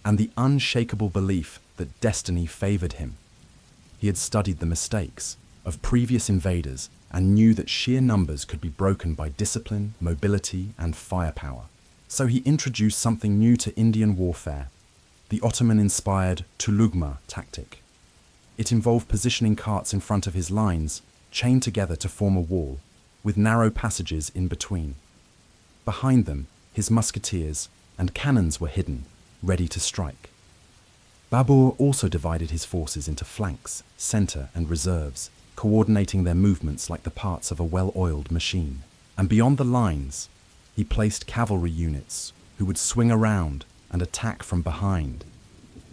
and the unshakable belief that destiny favored him. He had studied the mistakes of previous invaders and knew that sheer numbers could be broken by discipline, mobility, and firepower. So he introduced something new to Indian warfare, the Ottoman-inspired Tulugma tactic. It involved positioning carts in front of his lines, chained together to form a wall, with narrow passages in between. Behind them, his musketeers and cannons were hidden, ready to strike. Babur also divided his forces into flanks, centre, and reserves, coordinating their movements like the parts of a well-oiled machine. And beyond the lines, he placed cavalry units who would swing around and attack from behind,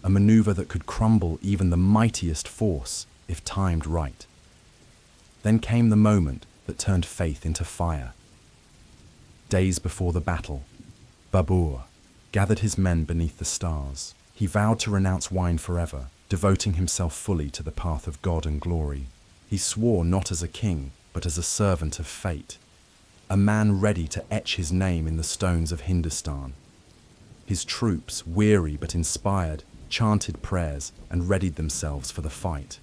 a maneuver that could crumble even the mightiest force if timed right. Then came the moment that turned faith into fire. Days before the battle, Babur gathered his men beneath the stars. He vowed to renounce wine forever, devoting himself fully to the path of God and glory. He swore not as a king, but as a servant of fate, a man ready to etch his name in the stones of Hindustan. His troops, weary but inspired, chanted prayers and readied themselves for the fight.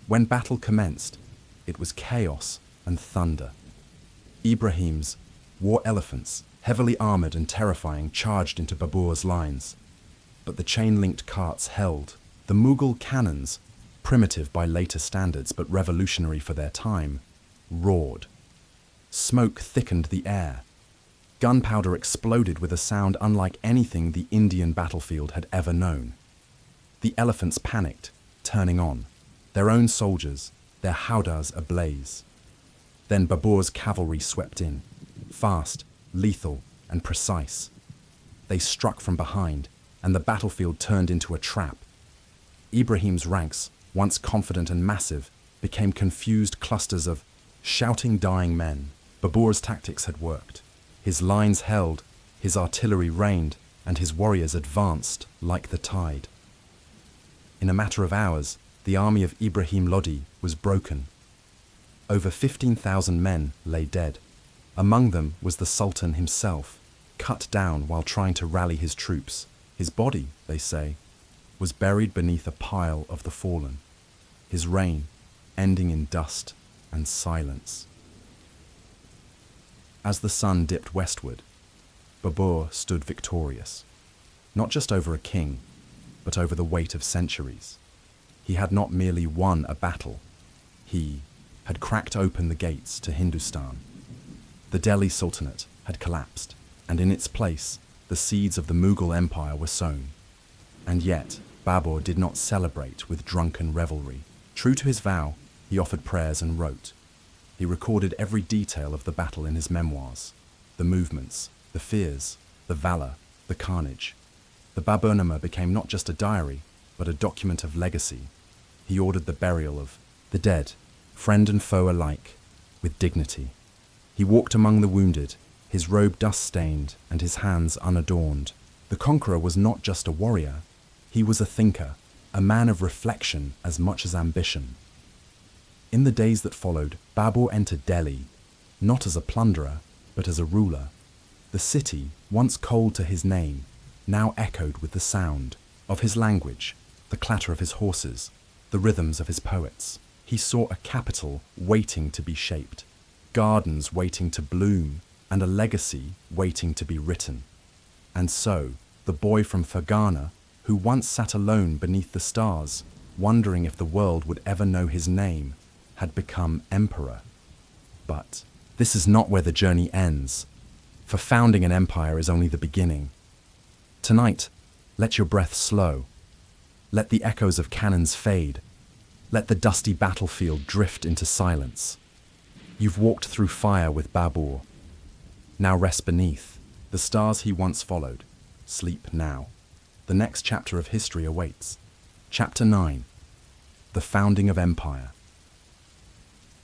When battle commenced, it was chaos and thunder. Ibrahim's war elephants, heavily armored and terrifying, charged into Babur's lines. But the chain-linked carts held. The Mughal cannons, primitive by later standards but revolutionary for their time, roared. Smoke thickened the air. Gunpowder exploded with a sound unlike anything the Indian battlefield had ever known. The elephants panicked, turning on, their own soldiers, their howdahs ablaze. Then Babur's cavalry swept in, fast, lethal, and precise. They struck from behind, and the battlefield turned into a trap. Ibrahim's ranks, once confident and massive, became confused clusters of shouting, dying men. Babur's tactics had worked. His lines held, his artillery rained, and his warriors advanced like the tide. In a matter of hours, the army of Ibrahim Lodi was broken. Over 15,000 men lay dead. Among them was the Sultan himself, cut down while trying to rally his troops. His body, they say, was buried beneath a pile of the fallen, his reign ending in dust and silence. As the sun dipped westward, Babur stood victorious, not just over a king, but over the weight of centuries. He had not merely won a battle, he had cracked open the gates to Hindustan. The Delhi Sultanate had collapsed, and in its place, the seeds of the Mughal Empire were sown. And yet, Babur did not celebrate with drunken revelry. True to his vow, he offered prayers and wrote. He recorded every detail of the battle in his memoirs, the movements, the fears, the valor, the carnage. The Baburnama became not just a diary, but a document of legacy. He ordered the burial of the dead, friend and foe alike, with dignity. He walked among the wounded, his robe dust-stained and his hands unadorned. The conqueror was not just a warrior, he was a thinker, a man of reflection as much as ambition. In the days that followed, Babur entered Delhi, not as a plunderer, but as a ruler. The city, once cold to his name, now echoed with the sound of his language, the clatter of his horses, the rhythms of his poets. He saw a capital waiting to be shaped, gardens waiting to bloom, and a legacy waiting to be written. And so, the boy from Fergana, who once sat alone beneath the stars, wondering if the world would ever know his name, had become emperor. But this is not where the journey ends, for founding an empire is only the beginning. Tonight, let your breath slow. Let the echoes of cannons fade. Let the dusty battlefield drift into silence. You've walked through fire with Babur. Now rest beneath the stars he once followed. Sleep now. The next chapter of history awaits. Chapter 9. The Founding of Empire.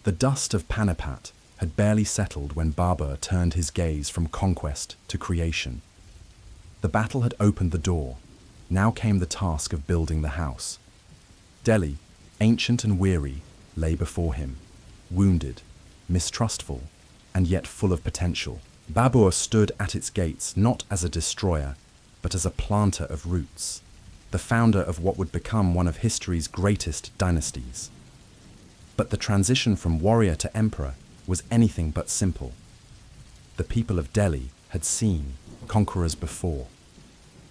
The dust of Panipat had barely settled when Babur turned his gaze from conquest to creation. The battle had opened the door. Now came the task of building the house. Delhi, ancient and weary, lay before him, wounded, mistrustful, and yet full of potential. Babur stood at its gates not as a destroyer, but as a planter of roots, the founder of what would become one of history's greatest dynasties. But the transition from warrior to emperor was anything but simple. The people of Delhi had seen conquerors before,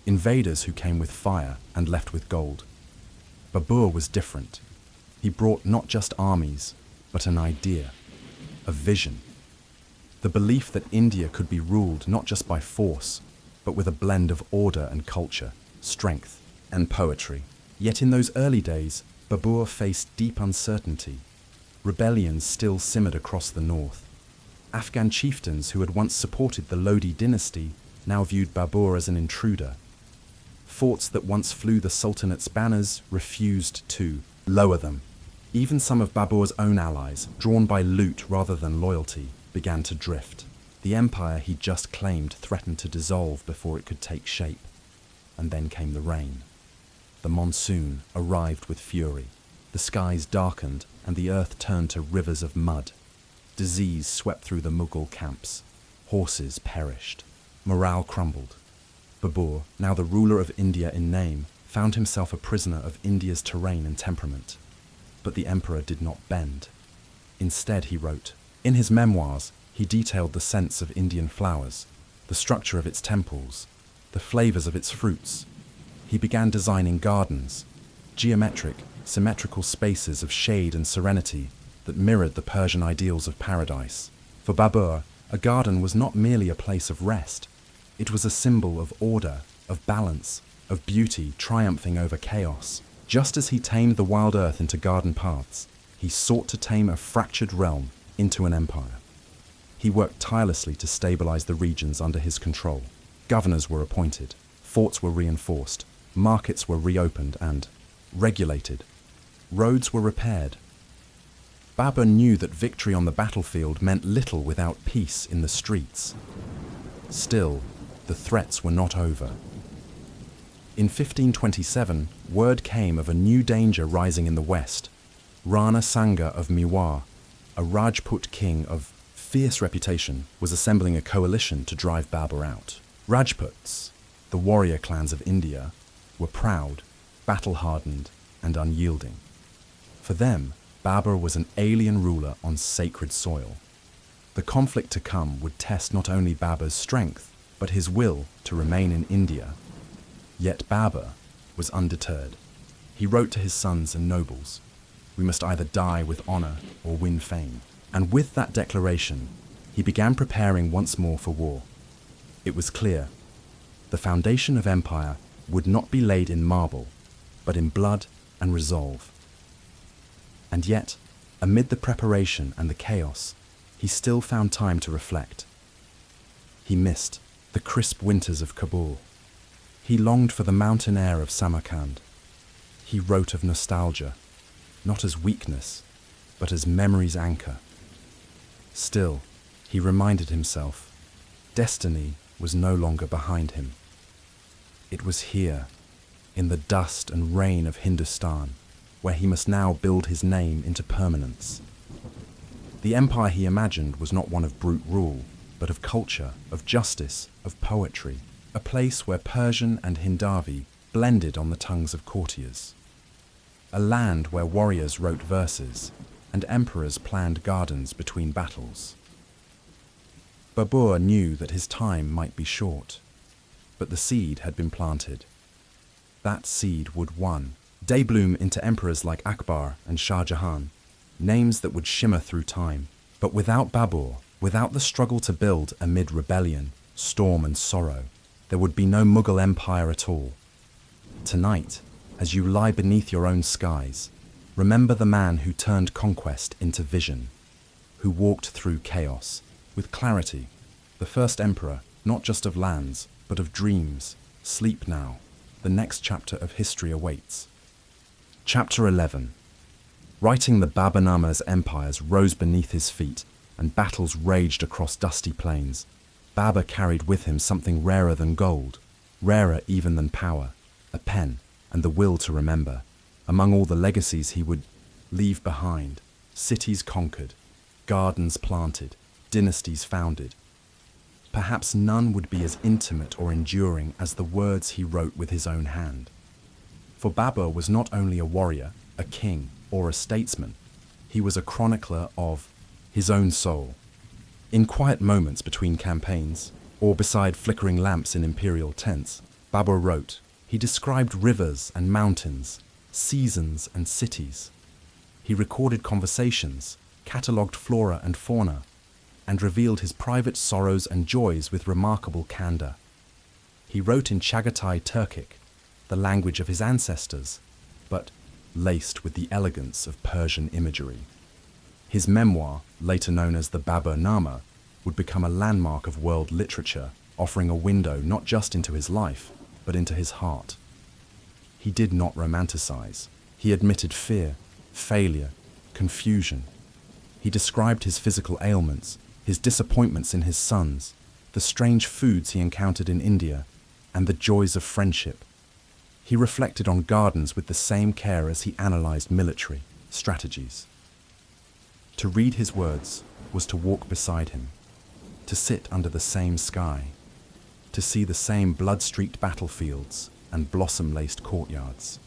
invaders who came with fire and left with gold. Babur was different. He brought not just armies, but an idea, a vision. The belief that India could be ruled not just by force, but with a blend of order and culture, strength and poetry. Yet in those early days, Babur faced deep uncertainty. Rebellions still simmered across the north. Afghan chieftains who had once supported the Lodi dynasty now viewed Babur as an intruder. Forts that once flew the Sultanate's banners refused to lower them. Even some of Babur's own allies, drawn by loot rather than loyalty, began to drift. The empire he just claimed threatened to dissolve before it could take shape. And then came the rain. The monsoon arrived with fury. The skies darkened and the earth turned to rivers of mud. Disease swept through the Mughal camps. Horses perished. Morale crumbled. Babur, now the ruler of India in name, found himself a prisoner of India's terrain and temperament. But the emperor did not bend. Instead, he wrote. In his memoirs, he detailed the scents of Indian flowers, the structure of its temples, the flavors of its fruits. He began designing gardens, geometric, symmetrical spaces of shade and serenity that mirrored the Persian ideals of paradise. For Babur, a garden was not merely a place of rest. It was a symbol of order, of balance, of beauty triumphing over chaos. Just as he tamed the wild earth into garden paths, he sought to tame a fractured realm into an empire. He worked tirelessly to stabilize the regions under his control. Governors were appointed, forts were reinforced, markets were reopened and regulated. Roads were repaired. Babur knew that victory on the battlefield meant little without peace in the streets. Still, the threats were not over. In 1527, word came of a new danger rising in the west. Rana Sanga of Mewar, a Rajput king of fierce reputation, was assembling a coalition to drive Babur out. Rajputs, the warrior clans of India, were proud, battle-hardened, and unyielding. For them, Babur was an alien ruler on sacred soil. The conflict to come would test not only Babur's strength, but his will to remain in India. Yet Babur was undeterred. He wrote to his sons and nobles, "We must either die with honor or win fame." And with that declaration, he began preparing once more for war. It was clear. The foundation of empire would not be laid in marble, but in blood and resolve. And yet, amid the preparation and the chaos, he still found time to reflect. He missed the crisp winters of Kabul. He longed for the mountain air of Samarkand. He wrote of nostalgia, not as weakness, but as memory's anchor. Still, he reminded himself, destiny was no longer behind him. It was here, in the dust and rain of Hindustan, where he must now build his name into permanence. The empire he imagined was not one of brute rule, but of culture, of justice, of poetry, a place where Persian and Hindavi blended on the tongues of courtiers. A land where warriors wrote verses and emperors planned gardens between battles. Babur knew that his time might be short, but the seed had been planted. That seed would one day bloom into emperors like Akbar and Shah Jahan, names that would shimmer through time. But without Babur, without the struggle to build amid rebellion, storm and sorrow, there would be no Mughal empire at all. Tonight, as you lie beneath your own skies, remember the man who turned conquest into vision, who walked through chaos with clarity, the first emperor, not just of lands, but of dreams. Sleep now. The next chapter of history awaits. Chapter 11. Writing the Baburnama's empires rose beneath his feet, and battles raged across dusty plains. Babur carried with him something rarer than gold, rarer even than power, a pen and the will to remember. Among all the legacies he would leave behind, cities conquered, gardens planted, dynasties founded. Perhaps none would be as intimate or enduring as the words he wrote with his own hand. For Babur was not only a warrior, a king, or a statesman, he was a chronicler of his own soul. In quiet moments between campaigns, or beside flickering lamps in imperial tents, Babur wrote. He described rivers and mountains, seasons and cities. He recorded conversations, catalogued flora and fauna, and revealed his private sorrows and joys with remarkable candor. He wrote in Chagatai Turkic, the language of his ancestors, but laced with the elegance of Persian imagery. His memoir, later known as the Baburnama, would become a landmark of world literature, offering a window not just into his life, but into his heart. He did not romanticize. He admitted fear, failure, confusion. He described his physical ailments, his disappointments in his sons, the strange foods he encountered in India, and the joys of friendship. He reflected on gardens with the same care as he analyzed military strategies. To read his words was to walk beside him, to sit under the same sky, to see the same blood-streaked battlefields and blossom-laced courtyards.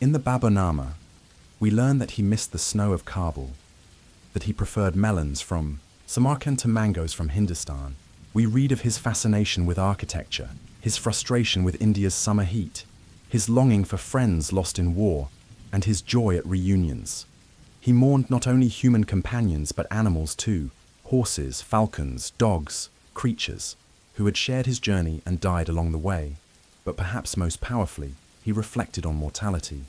In the Baburnama, we learn that he missed the snow of Kabul, that he preferred melons from Samarkand to mangoes from Hindustan. We read of his fascination with architecture, his frustration with India's summer heat, his longing for friends lost in war, and his joy at reunions. He mourned not only human companions but animals too, horses, falcons, dogs, creatures, who had shared his journey and died along the way. But perhaps most powerfully, he reflected on mortality.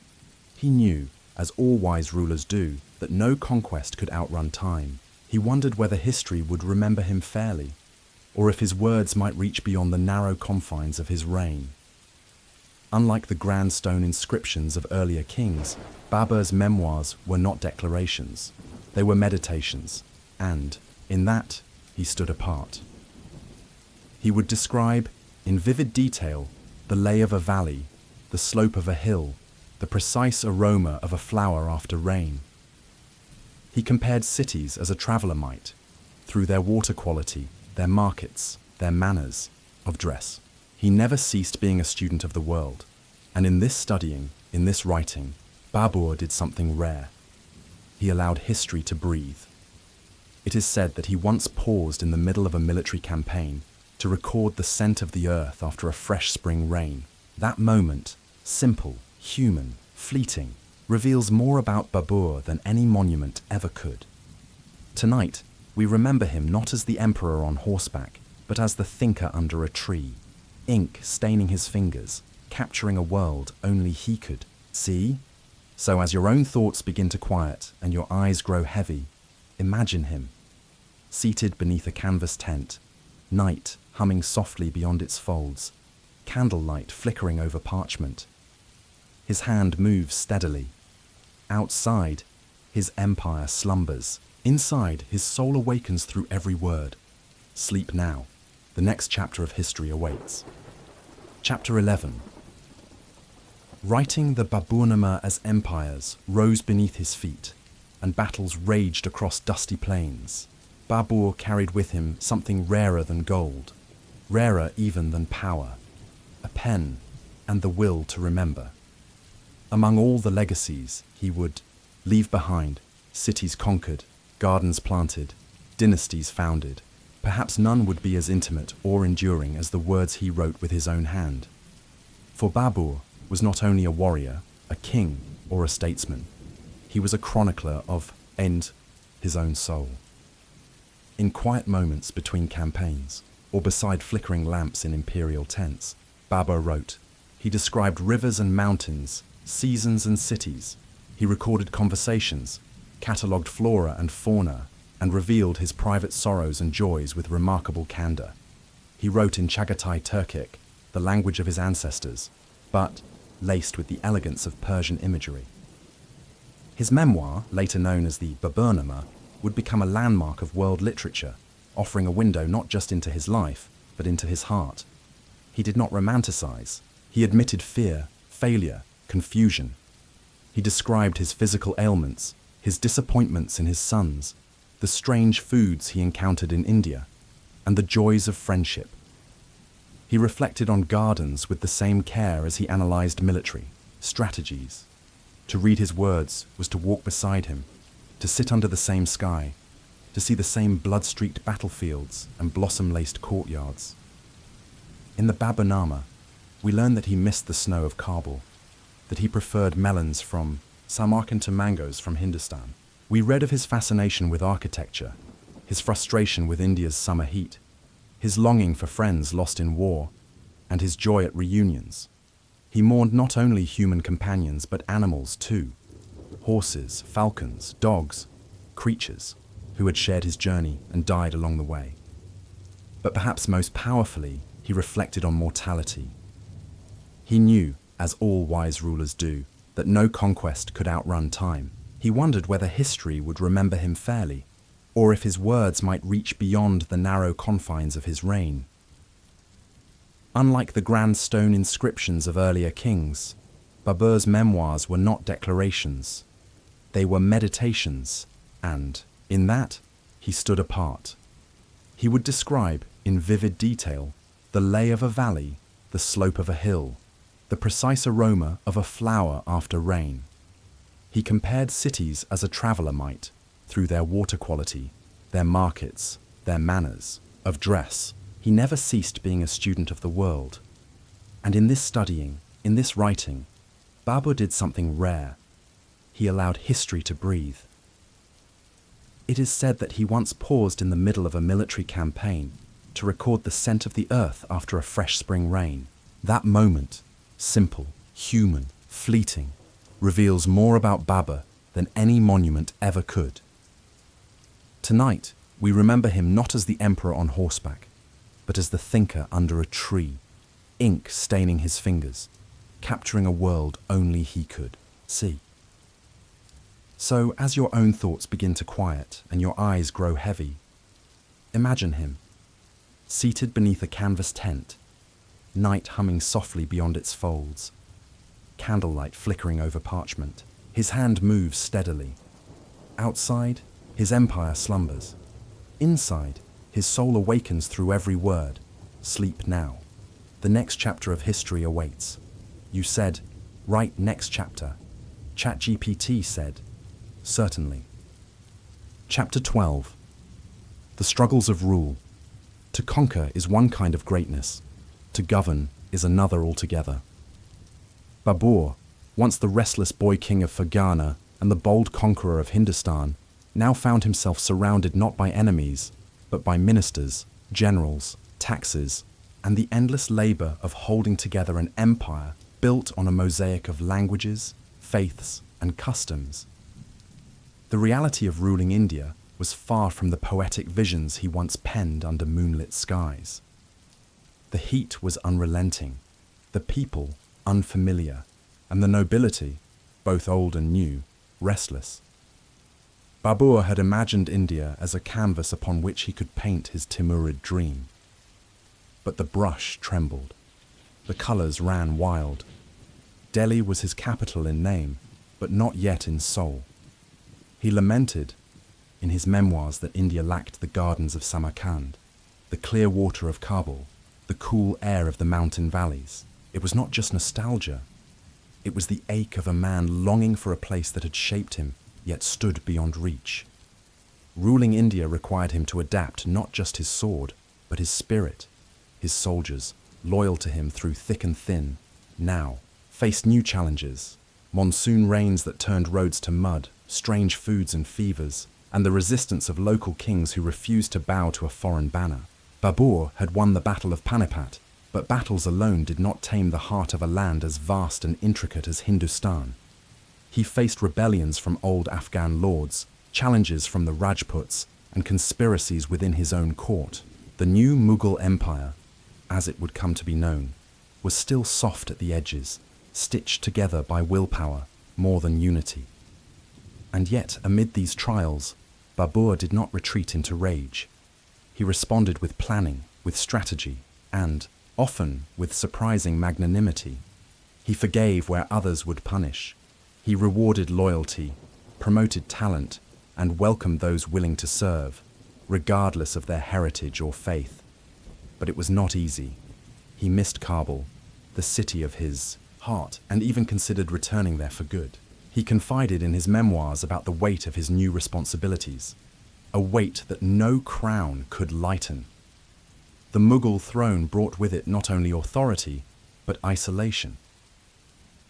He knew, as all wise rulers do, that no conquest could outrun time. He wondered whether history would remember him fairly, or if his words might reach beyond the narrow confines of his reign. Unlike the grand stone inscriptions of earlier kings, Babur's memoirs were not declarations. They were meditations, and, in that, he stood apart. He would describe, in vivid detail, the lay of a valley, the slope of a hill, the precise aroma of a flower after rain. He compared cities as a traveller might, through their water quality, their markets, their manners of dress. He never ceased being a student of the world, and in this studying, in this writing, Babur did something rare. He allowed history to breathe. It is said that he once paused in the middle of a military campaign to record the scent of the earth after a fresh spring rain. That moment, simple, human, fleeting, reveals more about Babur than any monument ever could. Tonight, we remember him not as the emperor on horseback, but as the thinker under a tree, ink staining his fingers, capturing a world only he could see. So as your own thoughts begin to quiet and your eyes grow heavy, imagine him, seated beneath a canvas tent, night humming softly beyond its folds, candlelight flickering over parchment. His hand moves steadily. Outside, his empire slumbers. Inside, his soul awakens through every word. Sleep now. The next chapter of history awaits. Chapter 11. Writing the Baburnama as empires rose beneath his feet, and battles raged across dusty plains. Babur carried with him something rarer than gold, rarer even than power, a pen and the will to remember. Among all the legacies he would leave behind, cities conquered, gardens planted, dynasties founded, perhaps none would be as intimate or enduring as the words he wrote with his own hand. For Babur was not only a warrior, a king, or a statesman. He was a chronicler of his own soul. In quiet moments between campaigns, or beside flickering lamps in imperial tents, Babur wrote. He described rivers and mountains, seasons and cities. He recorded conversations, catalogued flora and fauna, and revealed his private sorrows and joys with remarkable candor. He wrote in Chagatai Turkic, the language of his ancestors, but laced with the elegance of Persian imagery. His memoir, later known as the Baburnama, would become a landmark of world literature, offering a window not just into his life, but into his heart. He did not romanticize. He admitted fear, failure, confusion. He described his physical ailments, his disappointments in his sons, the strange foods he encountered in India, and the joys of friendship. He reflected on gardens with the same care as he analyzed military strategies. To read his words was to walk beside him, to sit under the same sky, to see the same blood-streaked battlefields and blossom-laced courtyards. In the Baburnama, we learn that he missed the snow of Kabul, that he preferred melons from Samarkand to mangoes from Hindustan. We read of his fascination with architecture, his frustration with India's summer heat, his longing for friends lost in war, and his joy at reunions. He mourned not only human companions but animals too, horses, falcons, dogs, creatures who had shared his journey and died along the way. But perhaps most powerfully, he reflected on mortality. He knew, as all wise rulers do, that no conquest could outrun time. He wondered whether history would remember him fairly, or if his words might reach beyond the narrow confines of his reign. Unlike the grand stone inscriptions of earlier kings, Babur's memoirs were not declarations. They were meditations, and, in that, he stood apart. He would describe, in vivid detail, the lay of a valley, the slope of a hill, the precise aroma of a flower after rain. He compared cities as a traveller might, through their water quality, their markets, their manners, of dress. He never ceased being a student of the world. And in this studying, in this writing, Babur did something rare. He allowed history to breathe. It is said that he once paused in the middle of a military campaign to record the scent of the earth after a fresh spring rain. That moment, simple, human, fleeting, reveals more about Babur than any monument ever could. Tonight, we remember him not as the emperor on horseback, but as the thinker under a tree, ink staining his fingers, capturing a world only he could see. So, as your own thoughts begin to quiet and your eyes grow heavy, imagine him, seated beneath a canvas tent, night humming softly beyond its folds, candlelight flickering over parchment. His hand moves steadily. Outside, his empire slumbers. Inside, his soul awakens through every word. Sleep now. The next chapter of history awaits. You said, write next chapter. ChatGPT said, certainly. Chapter 12. The struggles of rule. To conquer is one kind of greatness. To govern is another altogether. Babur, once the restless boy king of Fergana and the bold conqueror of Hindustan, now found himself surrounded not by enemies, but by ministers, generals, taxes, and the endless labor of holding together an empire built on a mosaic of languages, faiths, and customs. The reality of ruling India was far from the poetic visions he once penned under moonlit skies. The heat was unrelenting, the people unfamiliar, and the nobility, both old and new, restless. Babur had imagined India as a canvas upon which he could paint his Timurid dream. But the brush trembled. The colours ran wild. Delhi was his capital in name, but not yet in soul. He lamented, in his memoirs, that India lacked the gardens of Samarkand, the clear water of Kabul, the cool air of the mountain valleys. It was not just nostalgia. It was the ache of a man longing for a place that had shaped him, yet stood beyond reach. Ruling India required him to adapt not just his sword, but his spirit. His soldiers, loyal to him through thick and thin, now faced new challenges: monsoon rains that turned roads to mud, strange foods and fevers, and the resistance of local kings who refused to bow to a foreign banner. Babur had won the Battle of Panipat, but battles alone did not tame the heart of a land as vast and intricate as Hindustan. He faced rebellions from old Afghan lords, challenges from the Rajputs, and conspiracies within his own court. The new Mughal Empire, as it would come to be known, was still soft at the edges, stitched together by willpower more than unity. And yet, amid these trials, Babur did not retreat into rage. He responded with planning, with strategy, and, often, with surprising magnanimity. He forgave where others would punish. He rewarded loyalty, promoted talent, and welcomed those willing to serve, regardless of their heritage or faith. But it was not easy. He missed Kabul, the city of his heart, and even considered returning there for good. He confided in his memoirs about the weight of his new responsibilities, a weight that no crown could lighten. The Mughal throne brought with it not only authority, but isolation.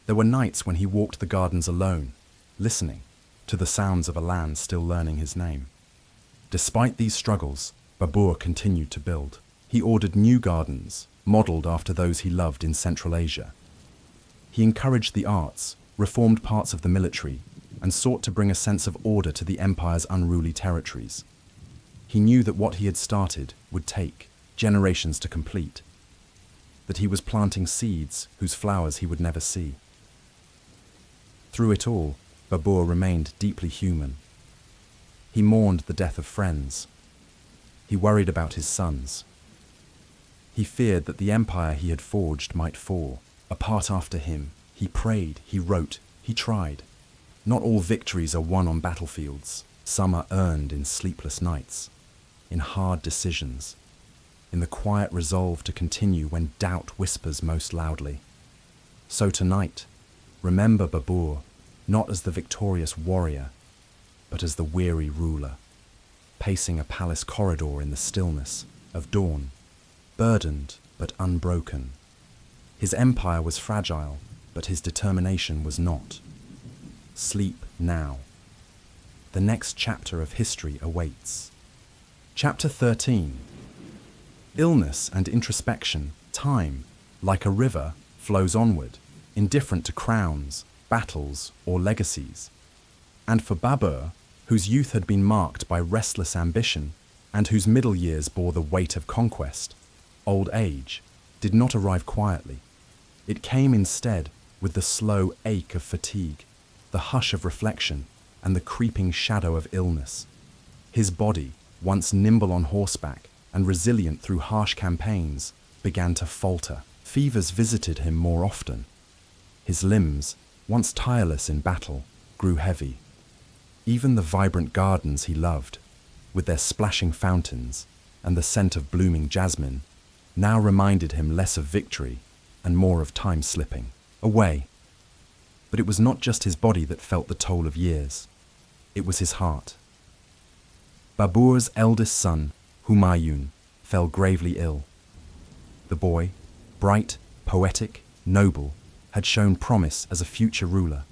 There were nights when he walked the gardens alone, listening to the sounds of a land still learning his name. Despite these struggles, Babur continued to build. He ordered new gardens, modeled after those he loved in Central Asia. He encouraged the arts, reformed parts of the military, and sought to bring a sense of order to the empire's unruly territories. He knew that what he had started would take generations to complete, that he was planting seeds whose flowers he would never see. Through it all, Babur remained deeply human. He mourned the death of friends. He worried about his sons. He feared that the empire he had forged might fall apart after him. He prayed, he wrote, he tried. Not all victories are won on battlefields. Some are earned in sleepless nights, in hard decisions, in the quiet resolve to continue when doubt whispers most loudly. So tonight, remember Babur, not as the victorious warrior, but as the weary ruler, pacing a palace corridor in the stillness of dawn, burdened but unbroken. His empire was fragile, but his determination was not. Sleep now. The next chapter of history awaits. Chapter 13. Illness and introspection. Time, like a river, flows onward, indifferent to crowns, battles, or legacies. And for Babur, whose youth had been marked by restless ambition, and whose middle years bore the weight of conquest, old age did not arrive quietly. It came instead with the slow ache of fatigue, the hush of reflection, and the creeping shadow of illness. His body, once nimble on horseback and resilient through harsh campaigns, began to falter. Fevers visited him more often. His limbs, once tireless in battle, grew heavy. Even the vibrant gardens he loved, with their splashing fountains and the scent of blooming jasmine, now reminded him less of victory and more of time slipping away. But it was not just his body that felt the toll of years. It was his heart. Babur's eldest son, Humayun, fell gravely ill. The boy, bright, poetic, noble, had shown promise as a future ruler.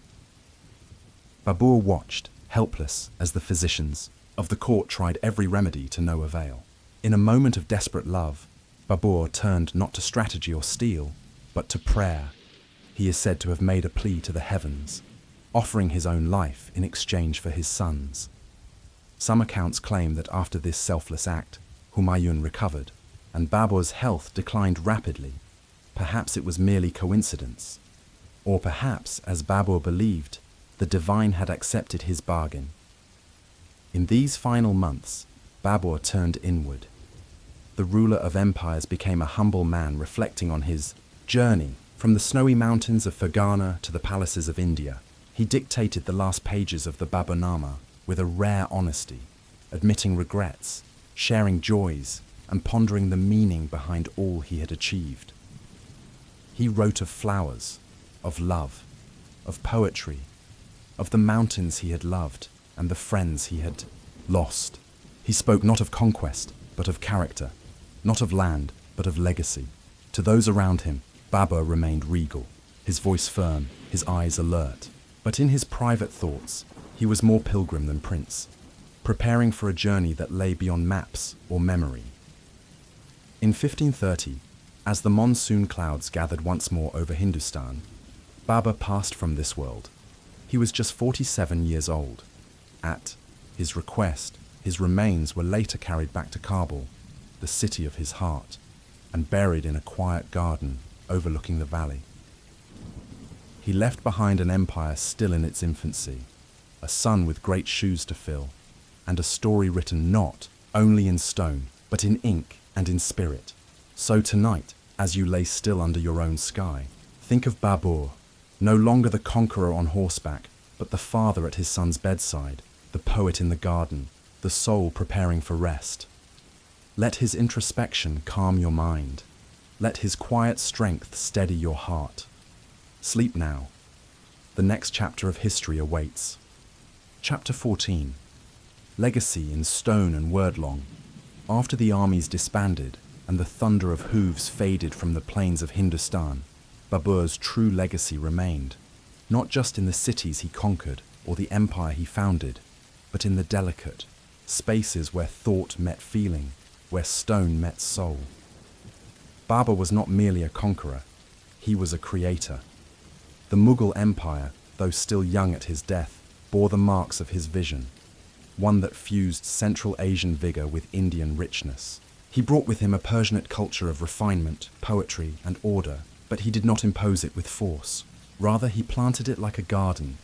Babur watched, helpless as the physicians of the court tried every remedy to no avail. In a moment of desperate love, Babur turned not to strategy or steel, but to prayer. He is said to have made a plea to the heavens, offering his own life in exchange for his son's. Some accounts claim that after this selfless act, Humayun recovered, and Babur's health declined rapidly. Perhaps it was merely coincidence. Or perhaps, as Babur believed, the divine had accepted his bargain. In these final months, Babur turned inward. The ruler of empires became a humble man reflecting on his journey from the snowy mountains of Fergana to the palaces of India. He dictated the last pages of the Baburnama with a rare honesty, admitting regrets, sharing joys, and pondering the meaning behind all he had achieved. He wrote of flowers, of love, of poetry, of the mountains he had loved and the friends he had lost. He spoke not of conquest, but of character, not of land, but of legacy. To those around him, Babur remained regal, his voice firm, his eyes alert. But in his private thoughts, he was more pilgrim than prince, preparing for a journey that lay beyond maps or memory. In 1530, as the monsoon clouds gathered once more over Hindustan, Babur passed from this world. He was just 47 years old. At his request, his remains were later carried back to Kabul, the city of his heart, and buried in a quiet garden overlooking the valley. He left behind an empire still in its infancy, a son with great shoes to fill, and a story written not only in stone, but in ink and in spirit. So tonight, as you lay still under your own sky, think of Babur, no longer the conqueror on horseback, but the father at his son's bedside, the poet in the garden, the soul preparing for rest. Let his introspection calm your mind. Let his quiet strength steady your heart. Sleep now. The next chapter of history awaits. Chapter 14. Legacy in stone and word long. After the armies disbanded and the thunder of hooves faded from the plains of Hindustan, Babur's true legacy remained, not just in the cities he conquered or the empire he founded, but in the delicate spaces where thought met feeling, where stone met soul. Babur was not merely a conqueror, he was a creator. The Mughal Empire, though still young at his death, bore the marks of his vision, one that fused Central Asian vigor with Indian richness. He brought with him a Persianate culture of refinement, poetry, and order, but he did not impose it with force. Rather, he planted it like a garden,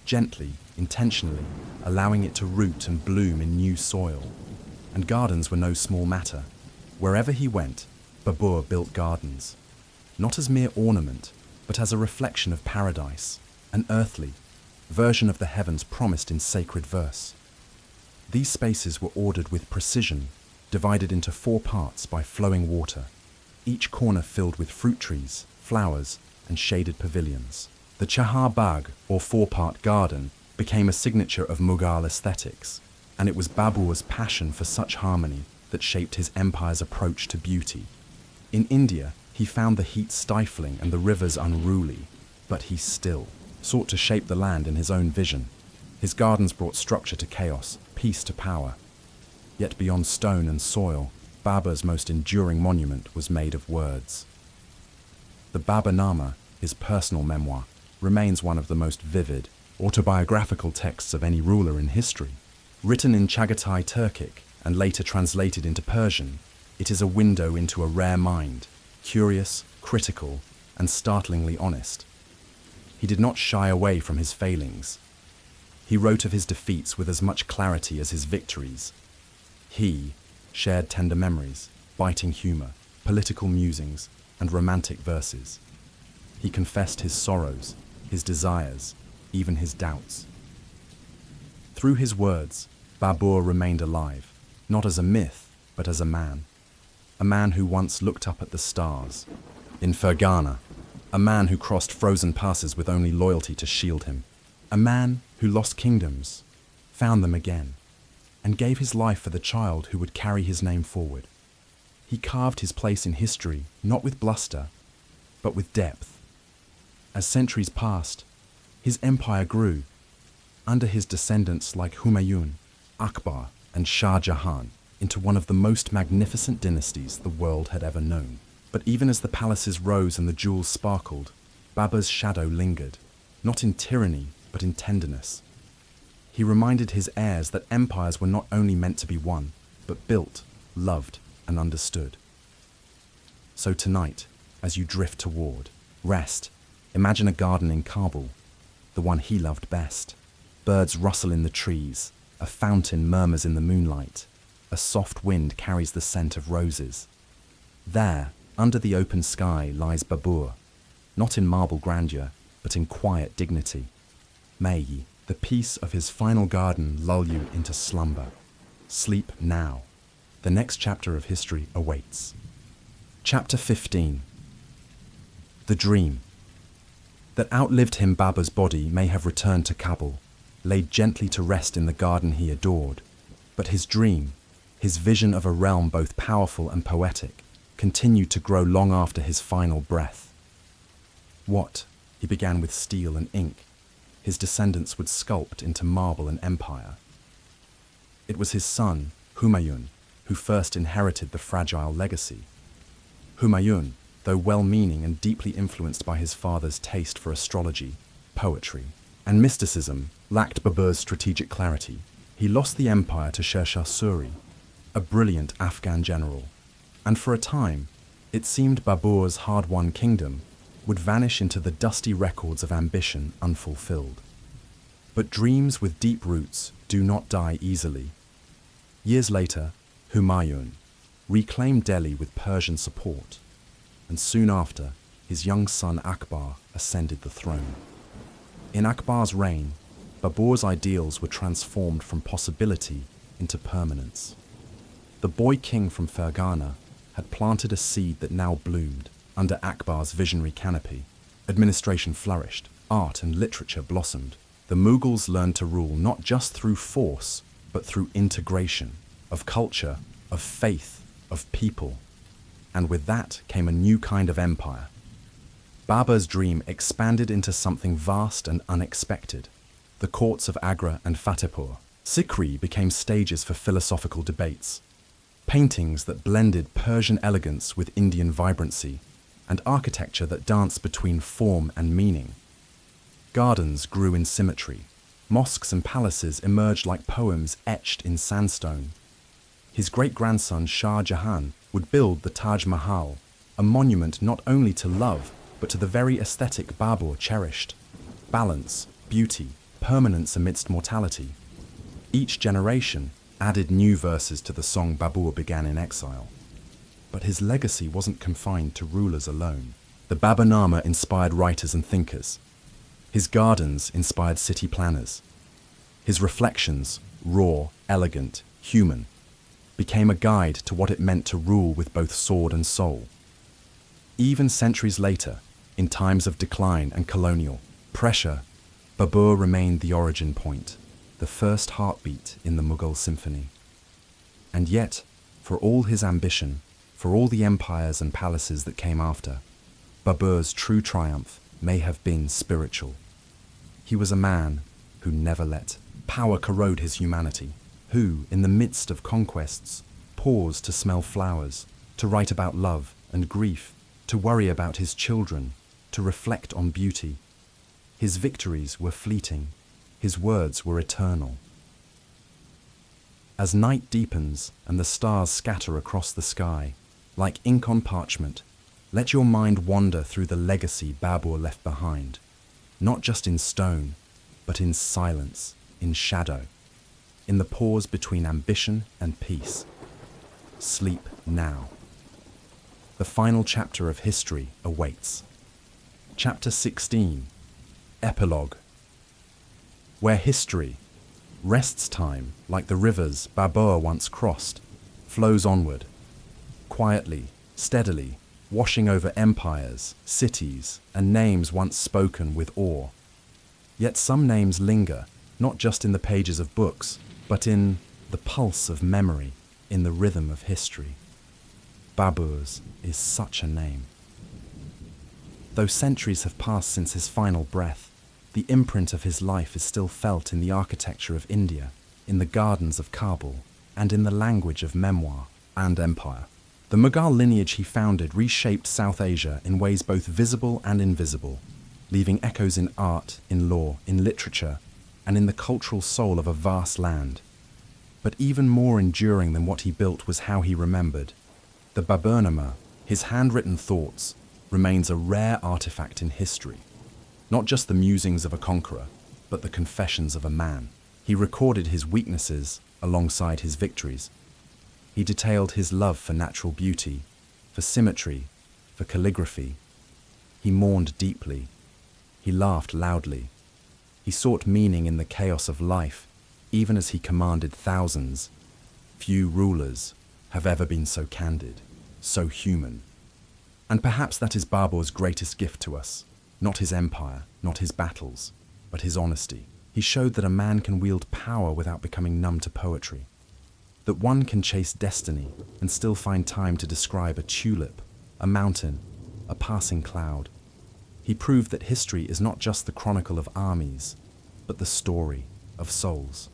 gently, intentionally, allowing it to root and bloom in new soil. And gardens were no small matter. Wherever he went, Babur built gardens, not as mere ornament, but as a reflection of paradise, an earthly version of the heavens promised in sacred verse. These spaces were ordered with precision, divided into 4 parts by flowing water, each corner filled with fruit trees, flowers, and shaded pavilions. The Chahar Bagh, or 4-part garden, became a signature of Mughal aesthetics, and it was Babur's passion for such harmony that shaped his empire's approach to beauty. In India, he found the heat stifling and the rivers unruly, but he still sought to shape the land in his own vision. His gardens brought structure to chaos, peace to power. Yet beyond stone and soil, Babur's most enduring monument was made of words. The Baburnama, his personal memoir, remains one of the most vivid, autobiographical texts of any ruler in history. Written in Chagatai Turkic and later translated into Persian, it is a window into a rare mind, curious, critical, and startlingly honest. He did not shy away from his failings. He wrote of his defeats with as much clarity as his victories. He shared tender memories, biting humor, political musings, and romantic verses. He confessed his sorrows, his desires, even his doubts. Through his words, Babur remained alive, not as a myth, but as a man who once looked up at the stars. In Fergana, a man who crossed frozen passes with only loyalty to shield him. A man who lost kingdoms, found them again, and gave his life for the child who would carry his name forward. He carved his place in history, not with bluster, but with depth. As centuries passed, his empire grew, under his descendants like Humayun, Akbar, and Shah Jahan, into one of the most magnificent dynasties the world had ever known. But even as the palaces rose and the jewels sparkled, Babur's shadow lingered, not in tyranny, but in tenderness. He reminded his heirs that empires were not only meant to be won, but built, loved, and understood. So tonight, as you drift toward rest, imagine a garden in Kabul, the one he loved best. Birds rustle in the trees, a fountain murmurs in the moonlight, a soft wind carries the scent of roses. There, under the open sky, lies Babur, not in marble grandeur, but in quiet dignity. May the peace of his final garden lull you into slumber. Sleep now. The next chapter of history awaits. Chapter 15. The dream that outlived him. Babur's body may have returned to Kabul, laid gently to rest in the garden he adored, but his dream, his vision of a realm both powerful and poetic, continued to grow long after his final breath. What he began with steel and ink, his descendants would sculpt into marble and empire. It was his son, Humayun, who first inherited the fragile legacy. Humayun, though well-meaning and deeply influenced by his father's taste for astrology, poetry, and mysticism, lacked Babur's strategic clarity. He lost the empire to Sher Shah Suri, a brilliant Afghan general, and for a time, it seemed Babur's hard-won kingdom would vanish into the dusty records of ambition unfulfilled. But dreams with deep roots do not die easily. Years later, Humayun reclaimed Delhi with Persian support, and soon after, his young son Akbar ascended the throne. In Akbar's reign, Babur's ideals were transformed from possibility into permanence. The boy king from Fergana had planted a seed that now bloomed under Akbar's visionary canopy. Administration flourished, art and literature blossomed. The Mughals learned to rule not just through force, but through integration of culture, of faith, of people. And with that came a new kind of empire. Babur's dream expanded into something vast and unexpected. The courts of Agra and Fatehpur, Sikri became stages for philosophical debates. Paintings that blended Persian elegance with Indian vibrancy, and architecture that danced between form and meaning. Gardens grew in symmetry. Mosques and palaces emerged like poems etched in sandstone. His great-grandson Shah Jahan would build the Taj Mahal, a monument not only to love, but to the very aesthetic Babur cherished. Balance, beauty, permanence amidst mortality. Each generation added new verses to the song Babur began in exile. But his legacy wasn't confined to rulers alone. The Baburnama inspired writers and thinkers. His gardens inspired city planners. His reflections, raw, elegant, human, became a guide to what it meant to rule with both sword and soul. Even centuries later, in times of decline and colonial pressure, Babur remained the origin point, the first heartbeat in the Mughal symphony. And yet, for all his ambition, for all the empires and palaces that came after, Babur's true triumph may have been spiritual. He was a man who never let power corrode his humanity, who, in the midst of conquests, paused to smell flowers, to write about love and grief, to worry about his children, to reflect on beauty. His victories were fleeting, his words were eternal. As night deepens and the stars scatter across the sky, like ink on parchment, let your mind wander through the legacy Babur left behind, not just in stone, but in silence, in shadow, in the pause between ambition and peace. Sleep now. The final chapter of history awaits. Chapter 16, Epilogue. Where history, rests time like the rivers Babur once crossed, flows onward, quietly, steadily, washing over empires, cities, and names once spoken with awe. Yet some names linger, not just in the pages of books, but in the pulse of memory, in the rhythm of history. Babur's is such a name. Though centuries have passed since his final breath, the imprint of his life is still felt in the architecture of India, in the gardens of Kabul, and in the language of memoir and empire. The Mughal lineage he founded reshaped South Asia in ways both visible and invisible, leaving echoes in art, in law, in literature, and in the cultural soul of a vast land. But even more enduring than what he built was how he remembered. The Baburnama, his handwritten thoughts, remains a rare artifact in history. Not just the musings of a conqueror, but the confessions of a man. He recorded his weaknesses alongside his victories. He detailed his love for natural beauty, for symmetry, for calligraphy. He mourned deeply. He laughed loudly. He sought meaning in the chaos of life, even as he commanded thousands. Few rulers have ever been so candid, so human. And perhaps that is Babur's greatest gift to us. Not his empire, not his battles, but his honesty. He showed that a man can wield power without becoming numb to poetry. That one can chase destiny and still find time to describe a tulip, a mountain, a passing cloud. He proved that history is not just the chronicle of armies, but the story of souls.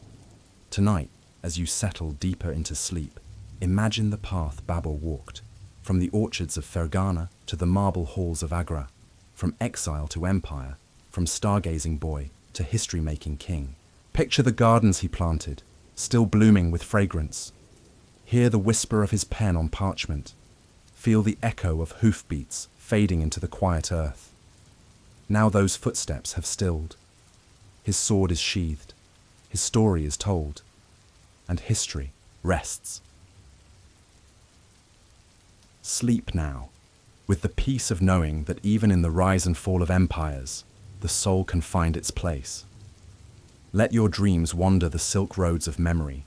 Tonight, as you settle deeper into sleep, imagine the path Babur walked, from the orchards of Fergana to the marble halls of Agra, from exile to empire, from stargazing boy to history-making king. Picture the gardens he planted, still blooming with fragrance. Hear the whisper of his pen on parchment. Feel the echo of hoofbeats fading into the quiet earth. Now those footsteps have stilled. His sword is sheathed, his story is told, and history rests. Sleep now, with the peace of knowing that even in the rise and fall of empires, the soul can find its place. Let your dreams wander the silk roads of memory,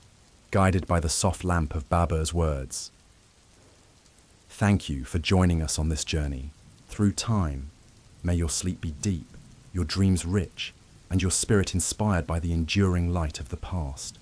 guided by the soft lamp of Babur's words. Thank you for joining us on this journey. Through time, may your sleep be deep, your dreams rich, and your spirit inspired by the enduring light of the past.